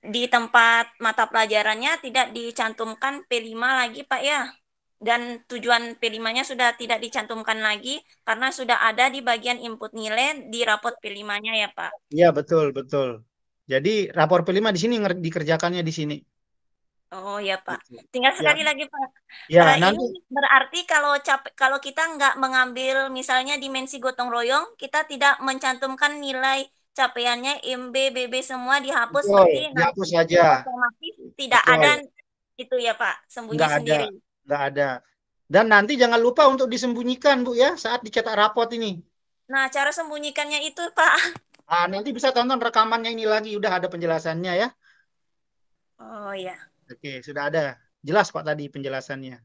di tempat mata pelajarannya tidak dicantumkan P5 lagi, Pak ya? Dan tujuan P5-nya sudah tidak dicantumkan lagi karena sudah ada di bagian input nilai di rapot P5-nya ya, Pak? Iya, betul, betul. Jadi rapor P5 di sini dikerjakannya di sini. Oh ya, Pak. Gitu. Tinggal Ya. sekali lagi, Pak. Ya, Ini nanti berarti kalau kita nggak mengambil misalnya dimensi gotong royong, kita tidak mencantumkan nilai capaiannya MB, BB semua dihapus, betul, berarti nanti dihapus saja. otomatis tidak ada Betul. itu ya, Pak, sembunyi Nggak ada, sendiri. nggak ada. Dan nanti jangan lupa untuk disembunyikan, Bu ya, saat dicetak rapot ini. Nah, cara sembunyikannya itu, Pak. Nah, nanti bisa tonton rekamannya ini lagi, udah ada penjelasannya ya. Oh ya. Oke, sudah ada. Jelas Pak tadi penjelasannya.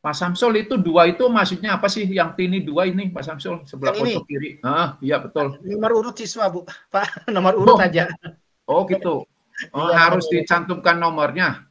Pak Samsul itu 2 itu maksudnya apa sih? Yang ini 2 ini Pak Samsul sebelah Yang ini? pojok kiri. Iya betul. Nomor urut siswa Bu, Pak. Nomor urut aja. Oh gitu. Iya, harus dicantumkan nomornya.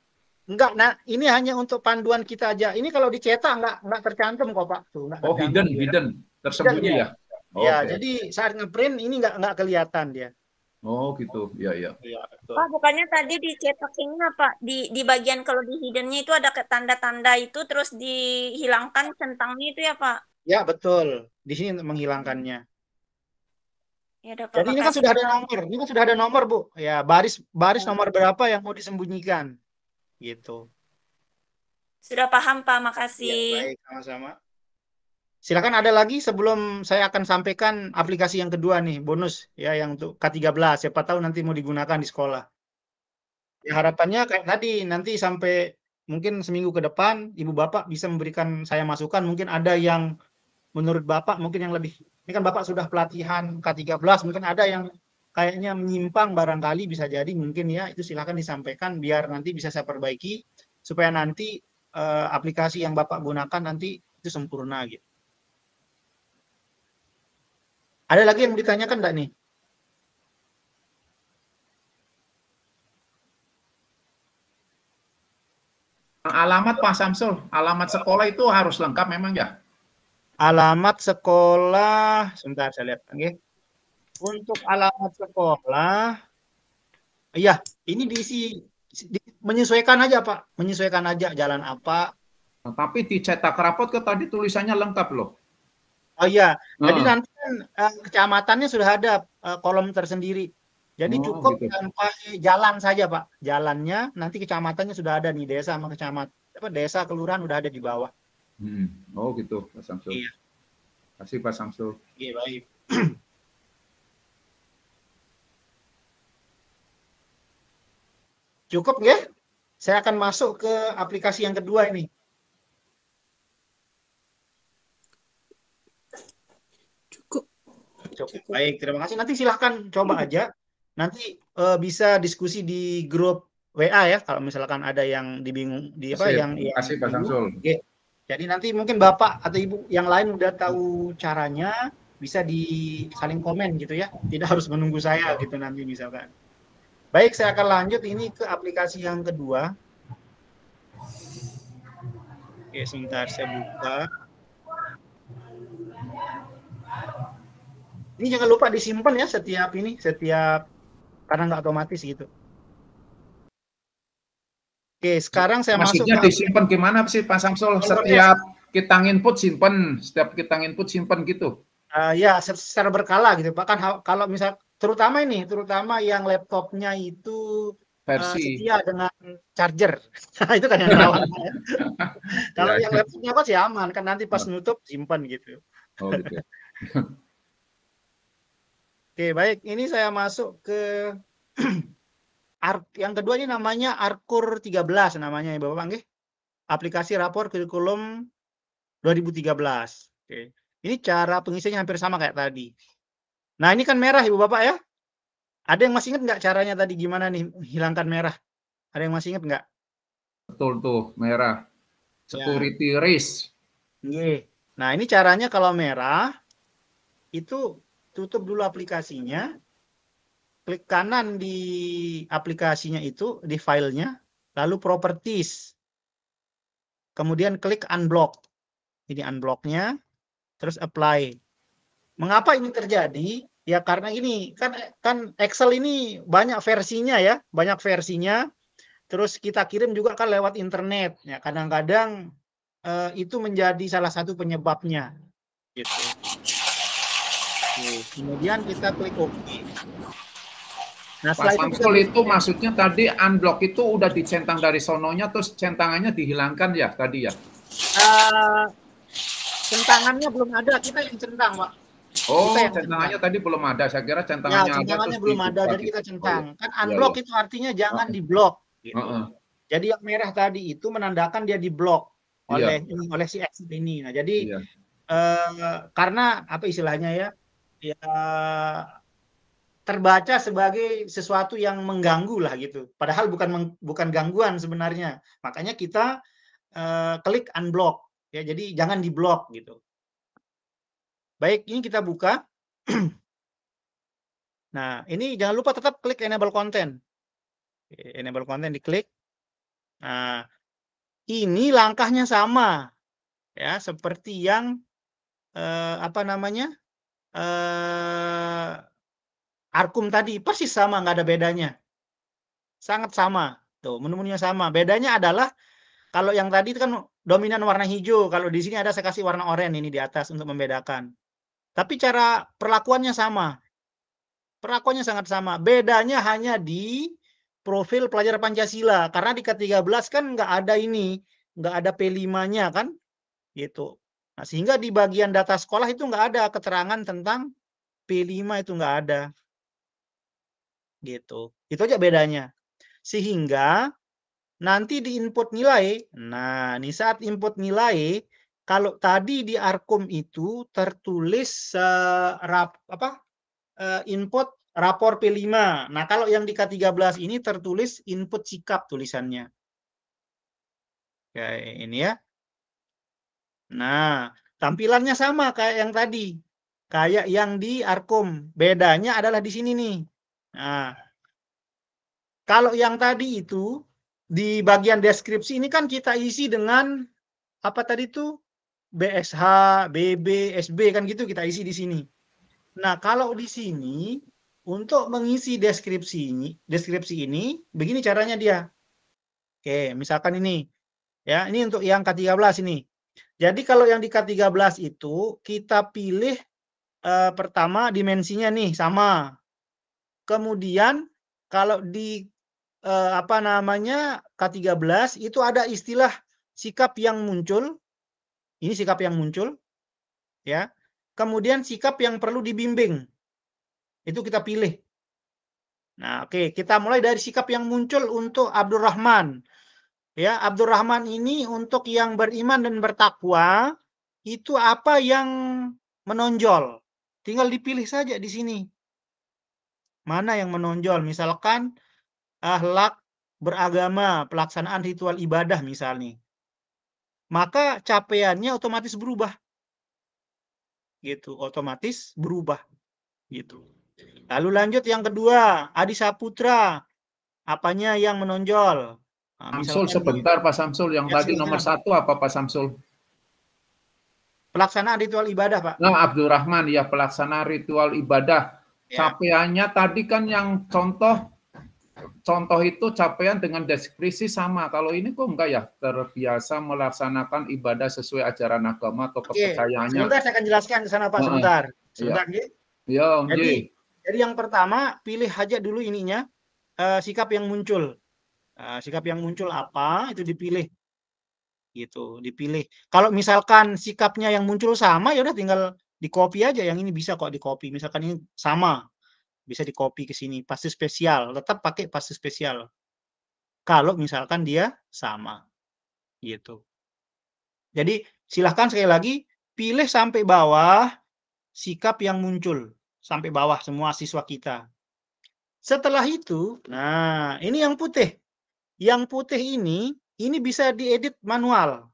Enggak, nah ini hanya untuk panduan kita aja. Ini kalau dicetak enggak tercantum kok Pak. Tuh, enggak tercantum, hidden, tersembunyi ya. Ya, jadi saat ngeprint ini enggak kelihatan dia. Oh gitu, ya. Iya, betul. Pak, bukannya tadi dicetak ini apa? Di bagian kalau di hiddennya itu ada tanda-tanda itu terus dihilangkan centangnya itu ya, Pak? Ya, betul. Di sini untuk menghilangkannya. Ya, Pak, jadi ini kan sudah ada nomor. Ini kan sudah ada nomor, Bu. Ya, baris nomor berapa yang mau disembunyikan. Gitu. Sudah paham, Pak. Ya, Makasih. baik, sama-sama. Silakan ada lagi sebelum saya akan sampaikan aplikasi yang kedua nih, bonus ya yang untuk K13. Siapa tahu nanti mau digunakan di sekolah. Ya, harapannya kayak tadi nanti sampai mungkin seminggu ke depan Ibu Bapak bisa memberikan saya masukan, mungkin ada yang menurut Bapak mungkin yang lebih, ini kan Bapak sudah pelatihan K13, mungkin ada yang kayaknya menyimpang barangkali bisa jadi mungkin ya, itu silakan disampaikan biar nanti bisa saya perbaiki supaya nanti aplikasi yang Bapak gunakan nanti itu sempurna gitu. Ada lagi yang ditanyakan enggak nih? Alamat Pak Samsul, alamat sekolah itu harus lengkap memang ya? Alamat sekolah, sebentar saya lihat. Okay. Untuk alamat sekolah, Iya, ini diisi menyesuaikan aja Pak, menyesuaikan aja jalan apa. Nah, tapi dicetak rapot ke tadi tulisannya lengkap loh. Oh iya, jadi Heeh. nanti kan kecamatannya sudah ada kolom tersendiri. Jadi Oh, cukup gitu. sampai jalan saja Pak. Jalannya nanti kecamatannya sudah ada nih, desa sama kecamatan, desa kelurahan udah ada di bawah. Oh gitu, Pak Samsul. Iya. Kasih Pak Samsul. Iya, baik. Cukup ya? Saya akan masuk ke aplikasi yang kedua ini. Cukup. Cukup. Baik, terima kasih. Nanti silahkan coba aja. Nanti bisa diskusi di grup WA ya, kalau misalkan ada yang dibingung di apa yang kasih Pak Samsul. Oke. Jadi nanti mungkin Bapak atau Ibu yang lain udah tahu caranya, bisa saling komen gitu ya. Tidak harus menunggu saya gitu nanti misalkan. Baik, saya akan lanjut ini ke aplikasi yang kedua. Oke, sebentar saya buka. Ini jangan lupa disimpan ya setiap karena nggak otomatis gitu. Oke, sekarang saya Maksudnya masuk disimpan gimana sih Pak Samsul? Setiap kita input simpan, setiap kita input simpan gitu. Ya, secara berkala gitu Pak. Kan kalau misal terutama yang laptopnya itu setia dengan charger. Itu kan yang rawan. Kalau yang laptopnya kok sih aman, kan nanti pas nutup simpan gitu. Oh gitu. Oke, baik. Ini saya masuk ke yang kedua ini namanya Arkur 13 namanya ya Bapak nggih. Aplikasi rapor kurikulum 2013. Oke. Ini cara pengisiannya hampir sama kayak tadi. Nah, ini kan merah Ibu Bapak ya. Ada yang masih ingat nggak caranya tadi gimana nih hilangkan merah? Ada yang masih ingat nggak? Betul tuh, merah. Security risk. Nah, ini caranya kalau merah, itu tutup dulu aplikasinya, klik kanan di aplikasinya itu, di filenya, lalu properties. Kemudian klik unblock. Ini unblocknya, terus apply. Mengapa ini terjadi? Ya karena ini kan Excel ini banyak versinya ya, banyak versinya. Terus kita kirim juga kan lewat internet. Ya kadang-kadang itu menjadi salah satu penyebabnya. Gitu. Kemudian kita klik OK. Nah, Pak Samsul itu maksudnya tadi unblock itu udah dicentang dari sononya, terus centangannya dihilangkan ya tadi ya? Centangannya belum ada, kita yang centang Pak. Oh, centangannya tadi belum ada. Saya kira centangannya ada. Centangannya belum ada, jadi kita centang. Kan unblock itu artinya jangan diblok. Gitu. Jadi yang merah tadi itu menandakan dia diblok oleh si X ini. Nah, jadi karena apa istilahnya ya terbaca sebagai sesuatu yang mengganggu lah gitu. Padahal bukan gangguan sebenarnya. Makanya kita klik unblock ya. Jadi jangan diblok gitu. Baik, ini kita buka. Nah, ini jangan lupa tetap klik enable content. Enable content diklik. Nah, ini langkahnya sama ya seperti yang Arkum tadi, persis sama, nggak ada bedanya. Sangat sama. Tuh, menu-menunya sama. Bedanya adalah kalau yang tadi itu kan dominan warna hijau, kalau di sini ada saya kasih warna oranye ini di atas untuk membedakan. Tapi cara perlakuannya sama. Perlakuannya sangat sama. Bedanya hanya di profil pelajar Pancasila. Karena di ke-13 kan nggak ada ini, nggak ada P5-nya kan, gitu. Nah, sehingga di bagian data sekolah itu nggak ada keterangan tentang P5 itu nggak ada. Gitu. Itu aja bedanya. Sehingga nanti di input nilai, nah nih saat input nilai, kalau tadi di Arkum itu tertulis input rapor P5. Nah, kalau yang di K13 ini tertulis input sikap tulisannya. Kayak ini ya. Nah, tampilannya sama kayak yang tadi. Kayak yang di Arkum. Bedanya adalah di sini nih. Nah, kalau yang tadi itu di bagian deskripsi ini kan kita isi dengan apa tadi itu BSH, BB, SB kan gitu kita isi di sini. Nah, kalau di sini untuk mengisi deskripsi ini begini caranya dia. Oke, misalkan ini ya, ini untuk yang K13 ini. Jadi kalau yang di K13 itu kita pilih pertama dimensinya nih sama. Kemudian kalau di apa namanya K13 itu ada istilah sikap yang muncul. Ini sikap yang muncul ya. Kemudian sikap yang perlu dibimbing. Itu kita pilih. Nah, oke, kita mulai dari sikap yang muncul untuk Abdurrahman. Ya, Abdurrahman ini untuk yang beriman dan bertakwa itu apa yang menonjol? Tinggal dipilih saja di sini. Mana yang menonjol? Misalkan akhlak beragama, pelaksanaan ritual ibadah misalnya. Maka capaiannya otomatis berubah. Gitu, otomatis berubah. Gitu. Lalu lanjut yang kedua, Adi Saputra. Apanya yang menonjol? Nah, Samsul sebentar Pak Samsul, yang ya, tadi nomor 1 apa Pak Samsul? Pelaksanaan ritual ibadah, Pak. Nah, Abdurrahman ya, pelaksanaan ritual ibadah. Ya. Capaiannya tadi kan yang contoh itu capaian dengan deskripsi sama. Kalau ini kok enggak ya? Terbiasa melaksanakan ibadah sesuai ajaran agama atau kepercayaannya. Sebentar saya akan jelaskan ke sana Pak, sebentar. Sebentar, ya. Jadi yang pertama pilih aja dulu ininya sikap yang muncul. Sikap yang muncul apa itu dipilih. Gitu, dipilih. Kalau misalkan sikapnya yang muncul sama ya udah tinggal di-copy aja, yang ini bisa kok di-copy. Misalkan ini sama. Bisa di-copy ke sini, paste spesial, tetap pakai paste spesial. Kalau misalkan dia sama. Gitu. Jadi silahkan sekali lagi pilih sampai bawah sikap yang muncul. Sampai bawah semua siswa kita. Setelah itu, nah ini yang putih. Yang putih ini bisa diedit manual.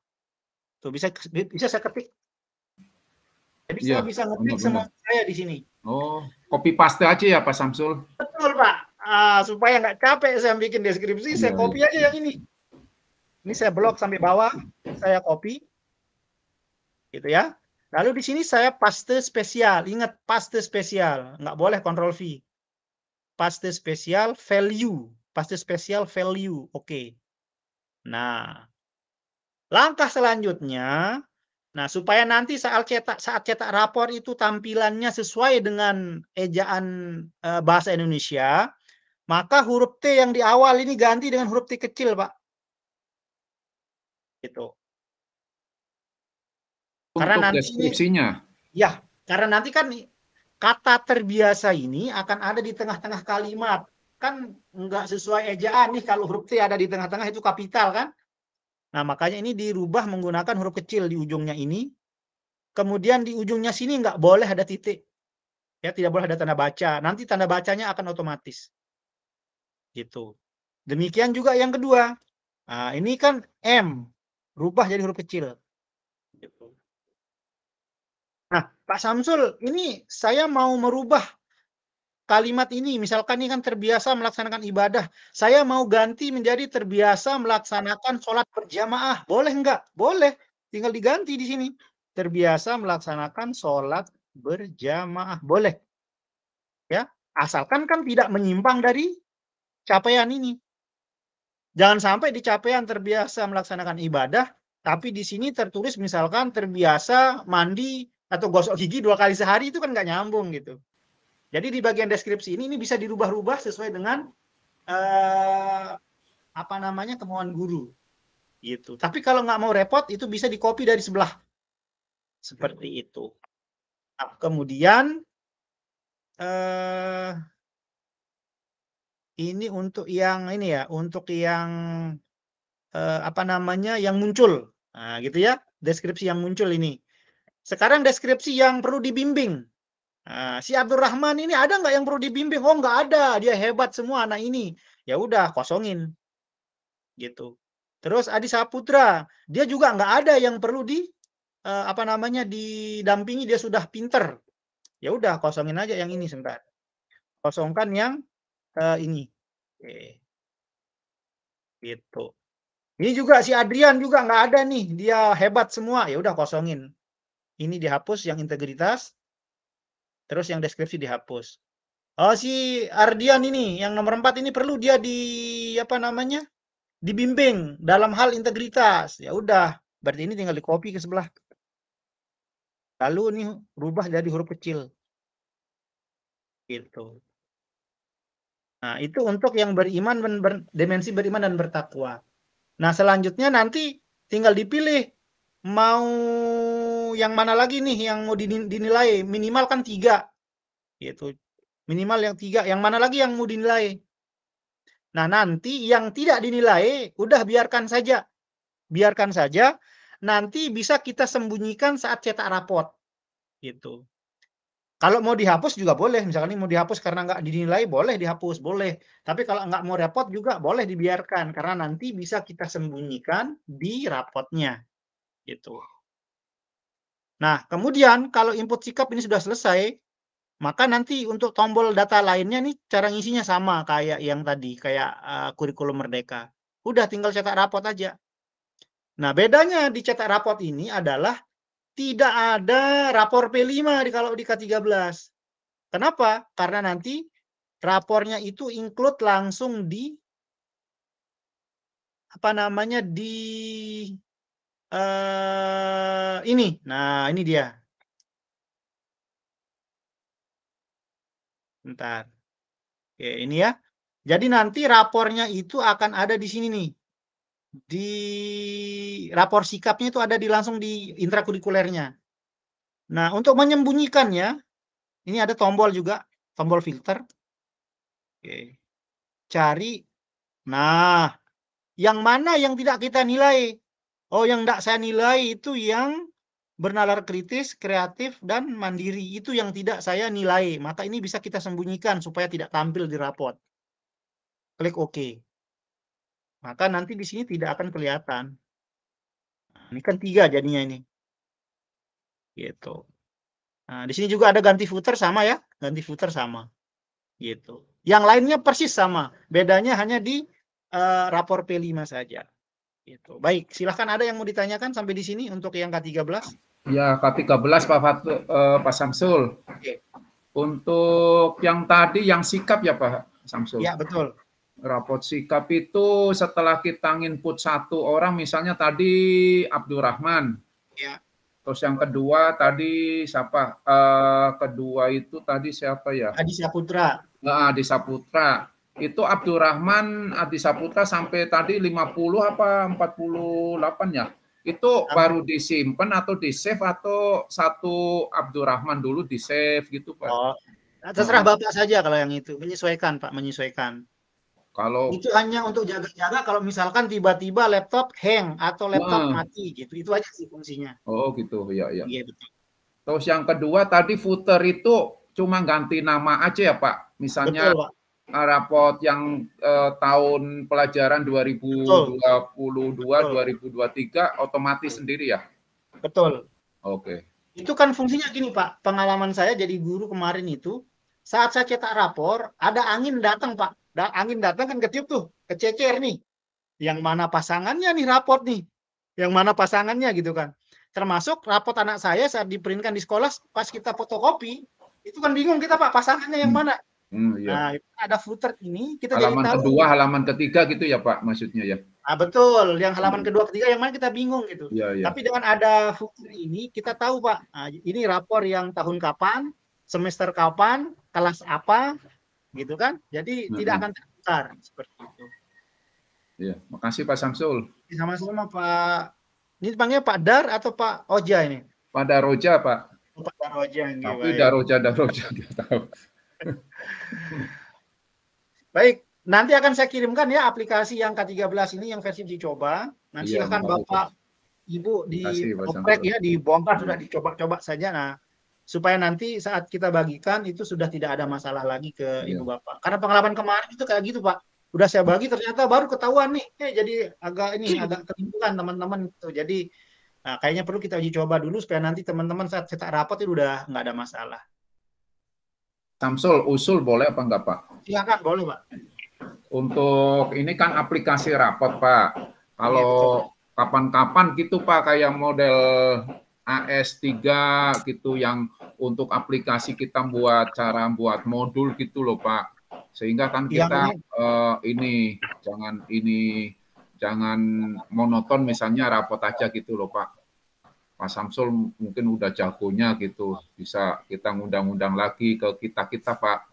Tuh bisa saya ketik. Jadi saya bisa ngetik semua saya di sini. Oh, copy paste aja ya Pak Samsul? Betul Pak. Supaya nggak capek saya bikin deskripsi, saya copy aja yang ini. Ini saya blok sampai bawah, saya copy. Gitu ya. Lalu di sini saya paste spesial. Ingat paste spesial, nggak boleh Ctrl V. Paste spesial value, paste spesial value. Oke. Nah, langkah selanjutnya, nah supaya nanti saat cetak rapor itu tampilannya sesuai dengan ejaan bahasa Indonesia, maka huruf T yang di awal ini ganti dengan huruf T kecil, Pak. Gitu. Karena nanti deskripsinya. Ya, karena nanti kan kata terbiasa ini akan ada di tengah-tengah kalimat. Kan nggak sesuai ejaan nih kalau huruf T ada di tengah-tengah itu kapital kan. Nah, makanya ini dirubah menggunakan huruf kecil di ujungnya ini. Kemudian di ujungnya sini nggak boleh ada titik. Ya, tidak boleh ada tanda baca. Nanti tanda bacanya akan otomatis. Gitu. Demikian juga yang kedua. Nah, ini kan M. Rubah jadi huruf kecil. Gitu. Nah, Pak Samsul, ini saya mau merubah kalimat ini. Misalkan ini kan terbiasa melaksanakan ibadah. Saya mau ganti menjadi terbiasa melaksanakan sholat berjamaah. Boleh enggak? Boleh. Tinggal diganti di sini. Terbiasa melaksanakan sholat berjamaah. Boleh. Ya, asalkan kan tidak menyimpang dari capaian ini. Jangan sampai di capaian terbiasa melaksanakan ibadah, tapi di sini tertulis misalkan terbiasa mandi atau gosok gigi 2 kali sehari, itu kan nggak nyambung gitu. Jadi di bagian deskripsi ini bisa dirubah-rubah sesuai dengan apa namanya kemauan guru gitu. Tapi kalau nggak mau repot itu bisa di-copy dari sebelah seperti itu. Nah, kemudian ini untuk yang ini ya, untuk yang apa namanya yang muncul. Nah, gitu ya, deskripsi yang muncul ini. Sekarang deskripsi yang perlu dibimbing. Nah, si Abdurrahman ini ada nggak yang perlu dibimbing? Oh, nggak ada, dia hebat semua anak ini. Ya udah, kosongin. Gitu. Terus Adi Saputra, dia juga nggak ada yang perlu apa namanya didampingi, dia sudah pinter. Ya udah, kosongin aja yang ini sebentar. Kosongkan yang ini. Oke. Gitu. Ini juga si Adrian juga nggak ada nih, dia hebat semua. Ya udah, kosongin. Ini dihapus yang integritas. Terus yang deskripsi dihapus. Oh, si Ardian ini yang nomor 4 ini perlu dia apa namanya? Dibimbing dalam hal integritas. Ya udah, berarti ini tinggal di-copy ke sebelah. Lalu ini rubah jadi huruf kecil. Gitu. Nah, itu untuk yang beriman dimensi beriman dan bertakwa. Nah, selanjutnya nanti tinggal dipilih mau yang mana lagi nih yang mau dinilai, minimal kan 3 gitu. Minimal yang 3, yang mana lagi yang mau dinilai? Nah, nanti yang tidak dinilai udah biarkan saja. Biarkan saja, nanti bisa kita sembunyikan saat cetak raport gitu. Kalau mau dihapus juga boleh, misalkan ini mau dihapus karena nggak dinilai, boleh dihapus, boleh. Tapi kalau nggak mau repot juga boleh dibiarkan, karena nanti bisa kita sembunyikan di rapotnya, gitu. Nah, kemudian kalau input sikap ini sudah selesai, maka nanti untuk tombol data lainnya nih cara ngisinya sama kayak yang tadi, kayak kurikulum Merdeka. Udah tinggal cetak rapot aja. Nah, bedanya di cetak rapot ini adalah tidak ada rapor P5 kalau di K13. Kenapa? Karena nanti rapornya itu include langsung di apa namanya di ini. Nah, ini dia. Bentar. Oke, ini ya. Jadi nanti rapornya itu akan ada di sini nih. Di rapor sikapnya itu ada di langsung di intrakurikulernya. Nah, untuk menyembunyikannya, ini ada tombol juga, tombol filter. Oke. Cari. Nah, yang mana yang tidak kita nilai? Oh, yang tidak saya nilai itu yang bernalar kritis, kreatif, dan mandiri. Itu yang tidak saya nilai. Maka ini bisa kita sembunyikan supaya tidak tampil di raport. Klik OK. Maka nanti di sini tidak akan kelihatan. Nah, ini kan 3 jadinya ini. Gitu. Nah, di sini juga ada ganti footer sama ya. Ganti footer sama. Gitu. Yang lainnya persis sama. Bedanya hanya di rapor P5 saja. Gitu. Baik, silahkan ada yang mau ditanyakan sampai di sini untuk yang K13? Ya, K13 Pak Samsul. Oke. Untuk yang tadi yang sikap ya Pak Samsul. Ya, betul. Raport sikap itu setelah kita input 1 orang, misalnya tadi Abdurrahman. Ya. Terus yang kedua tadi siapa? Kedua itu tadi siapa ya? Adi Saputra. Adi Saputra. Itu Abdurrahman Adi Saputra sampai tadi 50 apa 48 ya? Itu baru disimpan atau di save atau satu Abdurrahman dulu di save gitu Pak? Oh, terserah Bapak saja kalau yang itu. Menyesuaikan Pak, menyesuaikan. Kalau itu hanya untuk jaga-jaga kalau misalkan tiba-tiba laptop hang atau laptop mati gitu. Itu aja sih fungsinya. Oh gitu, ya. Iya betul. Terus yang kedua tadi footer itu cuma ganti nama aja ya Pak. Misalnya betul, Pak. Raport yang tahun pelajaran 2022-2023 otomatis sendiri ya? Betul. Oke. Itu kan fungsinya gini Pak. Pengalaman saya jadi guru kemarin itu, saat saya cetak rapor, ada angin datang Pak. Angin datang kan ketiup tuh, kececer nih. Yang mana pasangannya nih raport nih. Yang mana pasangannya gitu kan. Termasuk raport anak saya saat diprintkan di sekolah, pas kita fotokopi, itu kan bingung kita Pak, pasangannya yang mana. Iya. Nah, ada footer ini, kita halaman jadi tahu. Kedua, halaman ketiga gitu ya Pak, maksudnya ya? Betul, yang halaman kedua, ketiga yang mana kita bingung gitu. Ya. Tapi dengan ada footer ini, kita tahu Pak, ini rapor yang tahun kapan, semester kapan, kelas apa, gitu kan. Jadi tidak akan tertukar seperti itu. Iya, makasih Pak Samsul. Sama-sama Pak. Ini dipanggil Pak Dar atau Pak Oja ini? Pak Daroja Pak. Pak Daroja. Tapi Daroja dia tahu. Baik, nanti akan saya kirimkan ya aplikasi yang K13 ini yang versi dicoba. Nanti silakan Bapak Ibu dioprek ya, dibongkar, sudah dicoba-coba saja. Nah, supaya nanti saat kita bagikan itu sudah tidak ada masalah lagi ke Ibu Bapak. Karena pengalaman kemarin itu kayak gitu Pak. Udah saya bagi ternyata baru ketahuan nih. Jadi agak kelimpungan teman-teman itu. Jadi kayaknya perlu kita uji coba dulu supaya nanti teman-teman saat cetak rapot itu udah nggak ada masalah. Samsul, usul boleh apa enggak Pak? Silakan, boleh Pak. Untuk ini kan aplikasi rapot Pak. Kalau kapan-kapan gitu Pak, kayak model AS3 gitu yang untuk aplikasi kita buat cara buat modul gitu loh Pak. Sehingga kan kita ini jangan monoton misalnya rapot aja gitu loh Pak. Pak Samsul mungkin udah jagonya gitu, bisa kita ngundang-undang lagi ke kita Pak.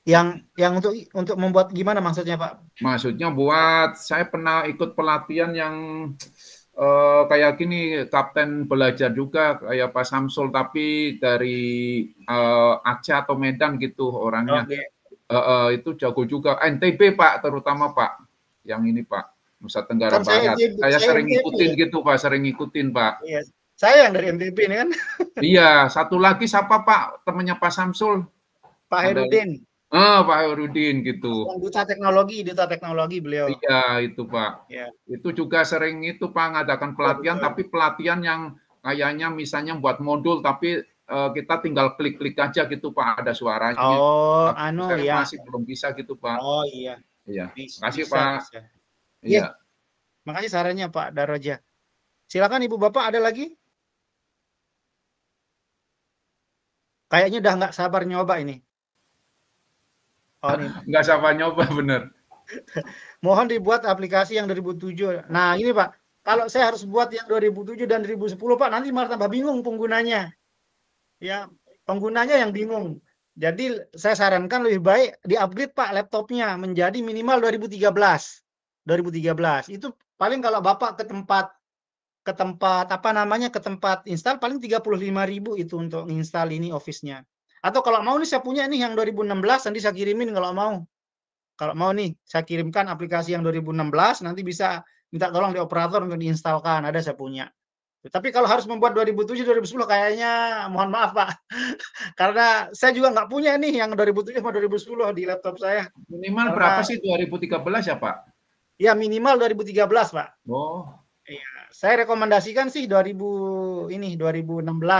Yang untuk membuat gimana maksudnya Pak? Maksudnya buat saya pernah ikut pelatihan yang kayak gini, kapten belajar juga kayak Pak Samsul tapi dari Aceh atau Medan gitu orangnya. Itu jago juga. NTB Pak terutama Pak. Yang ini Pak, Nusa Tenggara Barat. Saya sering ngikutin gitu Pak, sering ngikutin Pak. Iya. Saya yang dari NTB ini kan. Iya, satu lagi siapa Pak? Temannya Pak Samsul. Pak Herudin. Pak Herudin gitu. Duta teknologi beliau. Iya, itu Pak. Ya. Itu juga sering itu Pak ngadakan pelatihan, tapi pelatihan yang kayaknya misalnya buat modul, tapi kita tinggal klik-klik aja gitu Pak, ada suaranya. Oh, saya ya. masih belum bisa gitu Pak. Oh iya. Iya. Makasih Pak. Iya. Makasih sarannya Pak Daroja. Silakan Ibu Bapak, ada lagi? Kayaknya udah nggak sabar nyoba ini. Oh, nih. Nggak sabar nyoba, bener. Mohon dibuat aplikasi yang 2007. Nah, ini Pak, kalau saya harus buat yang 2007 dan 2010 Pak, nanti malah tambah bingung penggunanya. Ya, penggunanya yang bingung. Jadi saya sarankan lebih baik di-upgrade Pak laptopnya menjadi minimal 2013. 2013. Itu paling kalau Bapak ke tempat apa namanya, ke tempat install paling 35.000 itu untuk install ini Office-nya. Atau kalau mau nih saya punya nih yang 2016 nanti saya kirimin kalau mau. Kalau mau nih saya kirimkan aplikasi yang 2016 nanti bisa minta tolong di operator untuk diinstalkan, ada saya punya. Tapi kalau harus membuat 2007 2010 kayaknya mohon maaf Pak. Karena saya juga nggak punya nih yang 2007 sama 2010 di laptop saya. Minimal berapa sih 2013 ya Pak? Ya minimal 2013 Pak. Oh. Iya, saya rekomendasikan sih 2016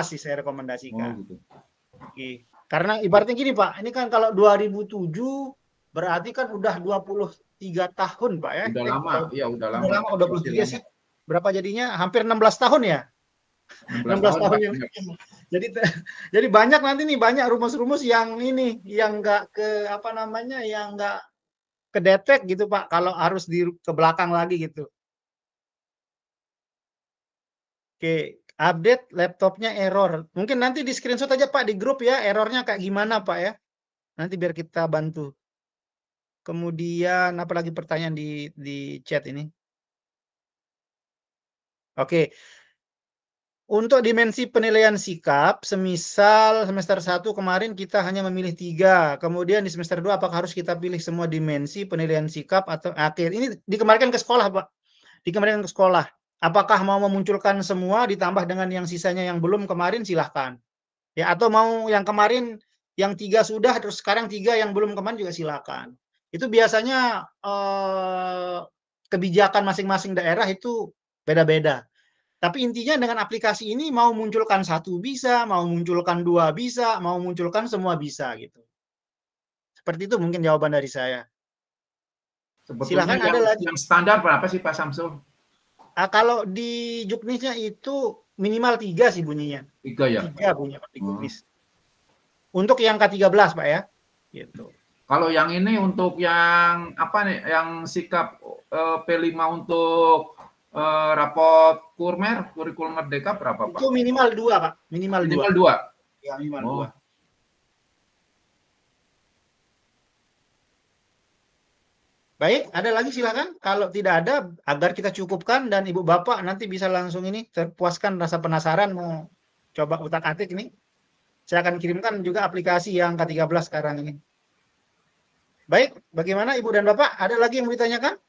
sih saya rekomendasikan. Oh, gitu. Oke. Karena ibaratnya gini Pak, ini kan kalau 2007 berarti kan udah 23 tahun Pak ya. Udah lama, iya udah lama. Udah lama, udah 23 sih. Berapa jadinya? Hampir 16 tahun ya? 16 tahun yang jadi banyak nanti nih, banyak rumus-rumus yang ini, yang nggak ke apa namanya, yang nggak kedetek gitu Pak, kalau harus ke belakang lagi gitu. Oke, update laptopnya error. Mungkin nanti di screenshot aja Pak di grup ya, errornya kayak gimana Pak ya. Nanti biar kita bantu. Kemudian apalagi pertanyaan di chat ini. Oke. Untuk dimensi penilaian sikap, semisal semester 1 kemarin kita hanya memilih 3, kemudian di semester 2 apakah harus kita pilih semua dimensi penilaian sikap atau akhir? Ini dikembalikan ke sekolah Pak. Dikembalikan ke sekolah. Apakah mau memunculkan semua ditambah dengan yang sisanya yang belum kemarin silahkan. Ya, atau mau yang kemarin yang 3 sudah terus sekarang 3 yang belum kemarin juga silakan. Itu biasanya kebijakan masing-masing daerah itu beda-beda. Tapi intinya dengan aplikasi ini mau munculkan 1 bisa, mau munculkan 2 bisa, mau munculkan semua bisa gitu. Seperti itu mungkin jawaban dari saya. Sebetulnya silahkan ada lagi. Yang standar berapa sih Pak Samsul? Kalau di Juknisnya itu minimal 3 sih bunyinya. 3 ya? 3 bunyinya di Juknis. Untuk yang K13 Pak ya. Gitu. Kalau yang ini untuk yang apa nih? Yang sikap P5 untuk rapot kurikulum merdeka berapa Pak? Itu minimal 2 Pak. Minimal 2. Ya, minimal 2. Baik, ada lagi silakan. Kalau tidak ada, agar kita cukupkan dan Ibu Bapak nanti bisa langsung ini terpuaskan rasa penasaran mau coba utak-atik ini. Saya akan kirimkan juga aplikasi yang K13 sekarang ini. Baik, bagaimana Ibu dan Bapak? Ada lagi yang mau ditanyakan?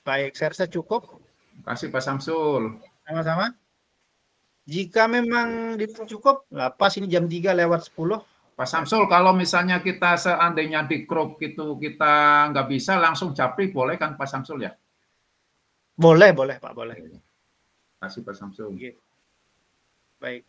Baik, saya rasa cukup. Terima kasih Pak Samsul. Sama-sama. Jika memang cukup, pas ini jam 3:10. Pak Samsul, kalau misalnya kita seandainya di grup gitu, kita nggak bisa langsung japri, boleh kan Pak Samsul ya? Boleh Pak, boleh. Terima kasih Pak Samsul. Baik.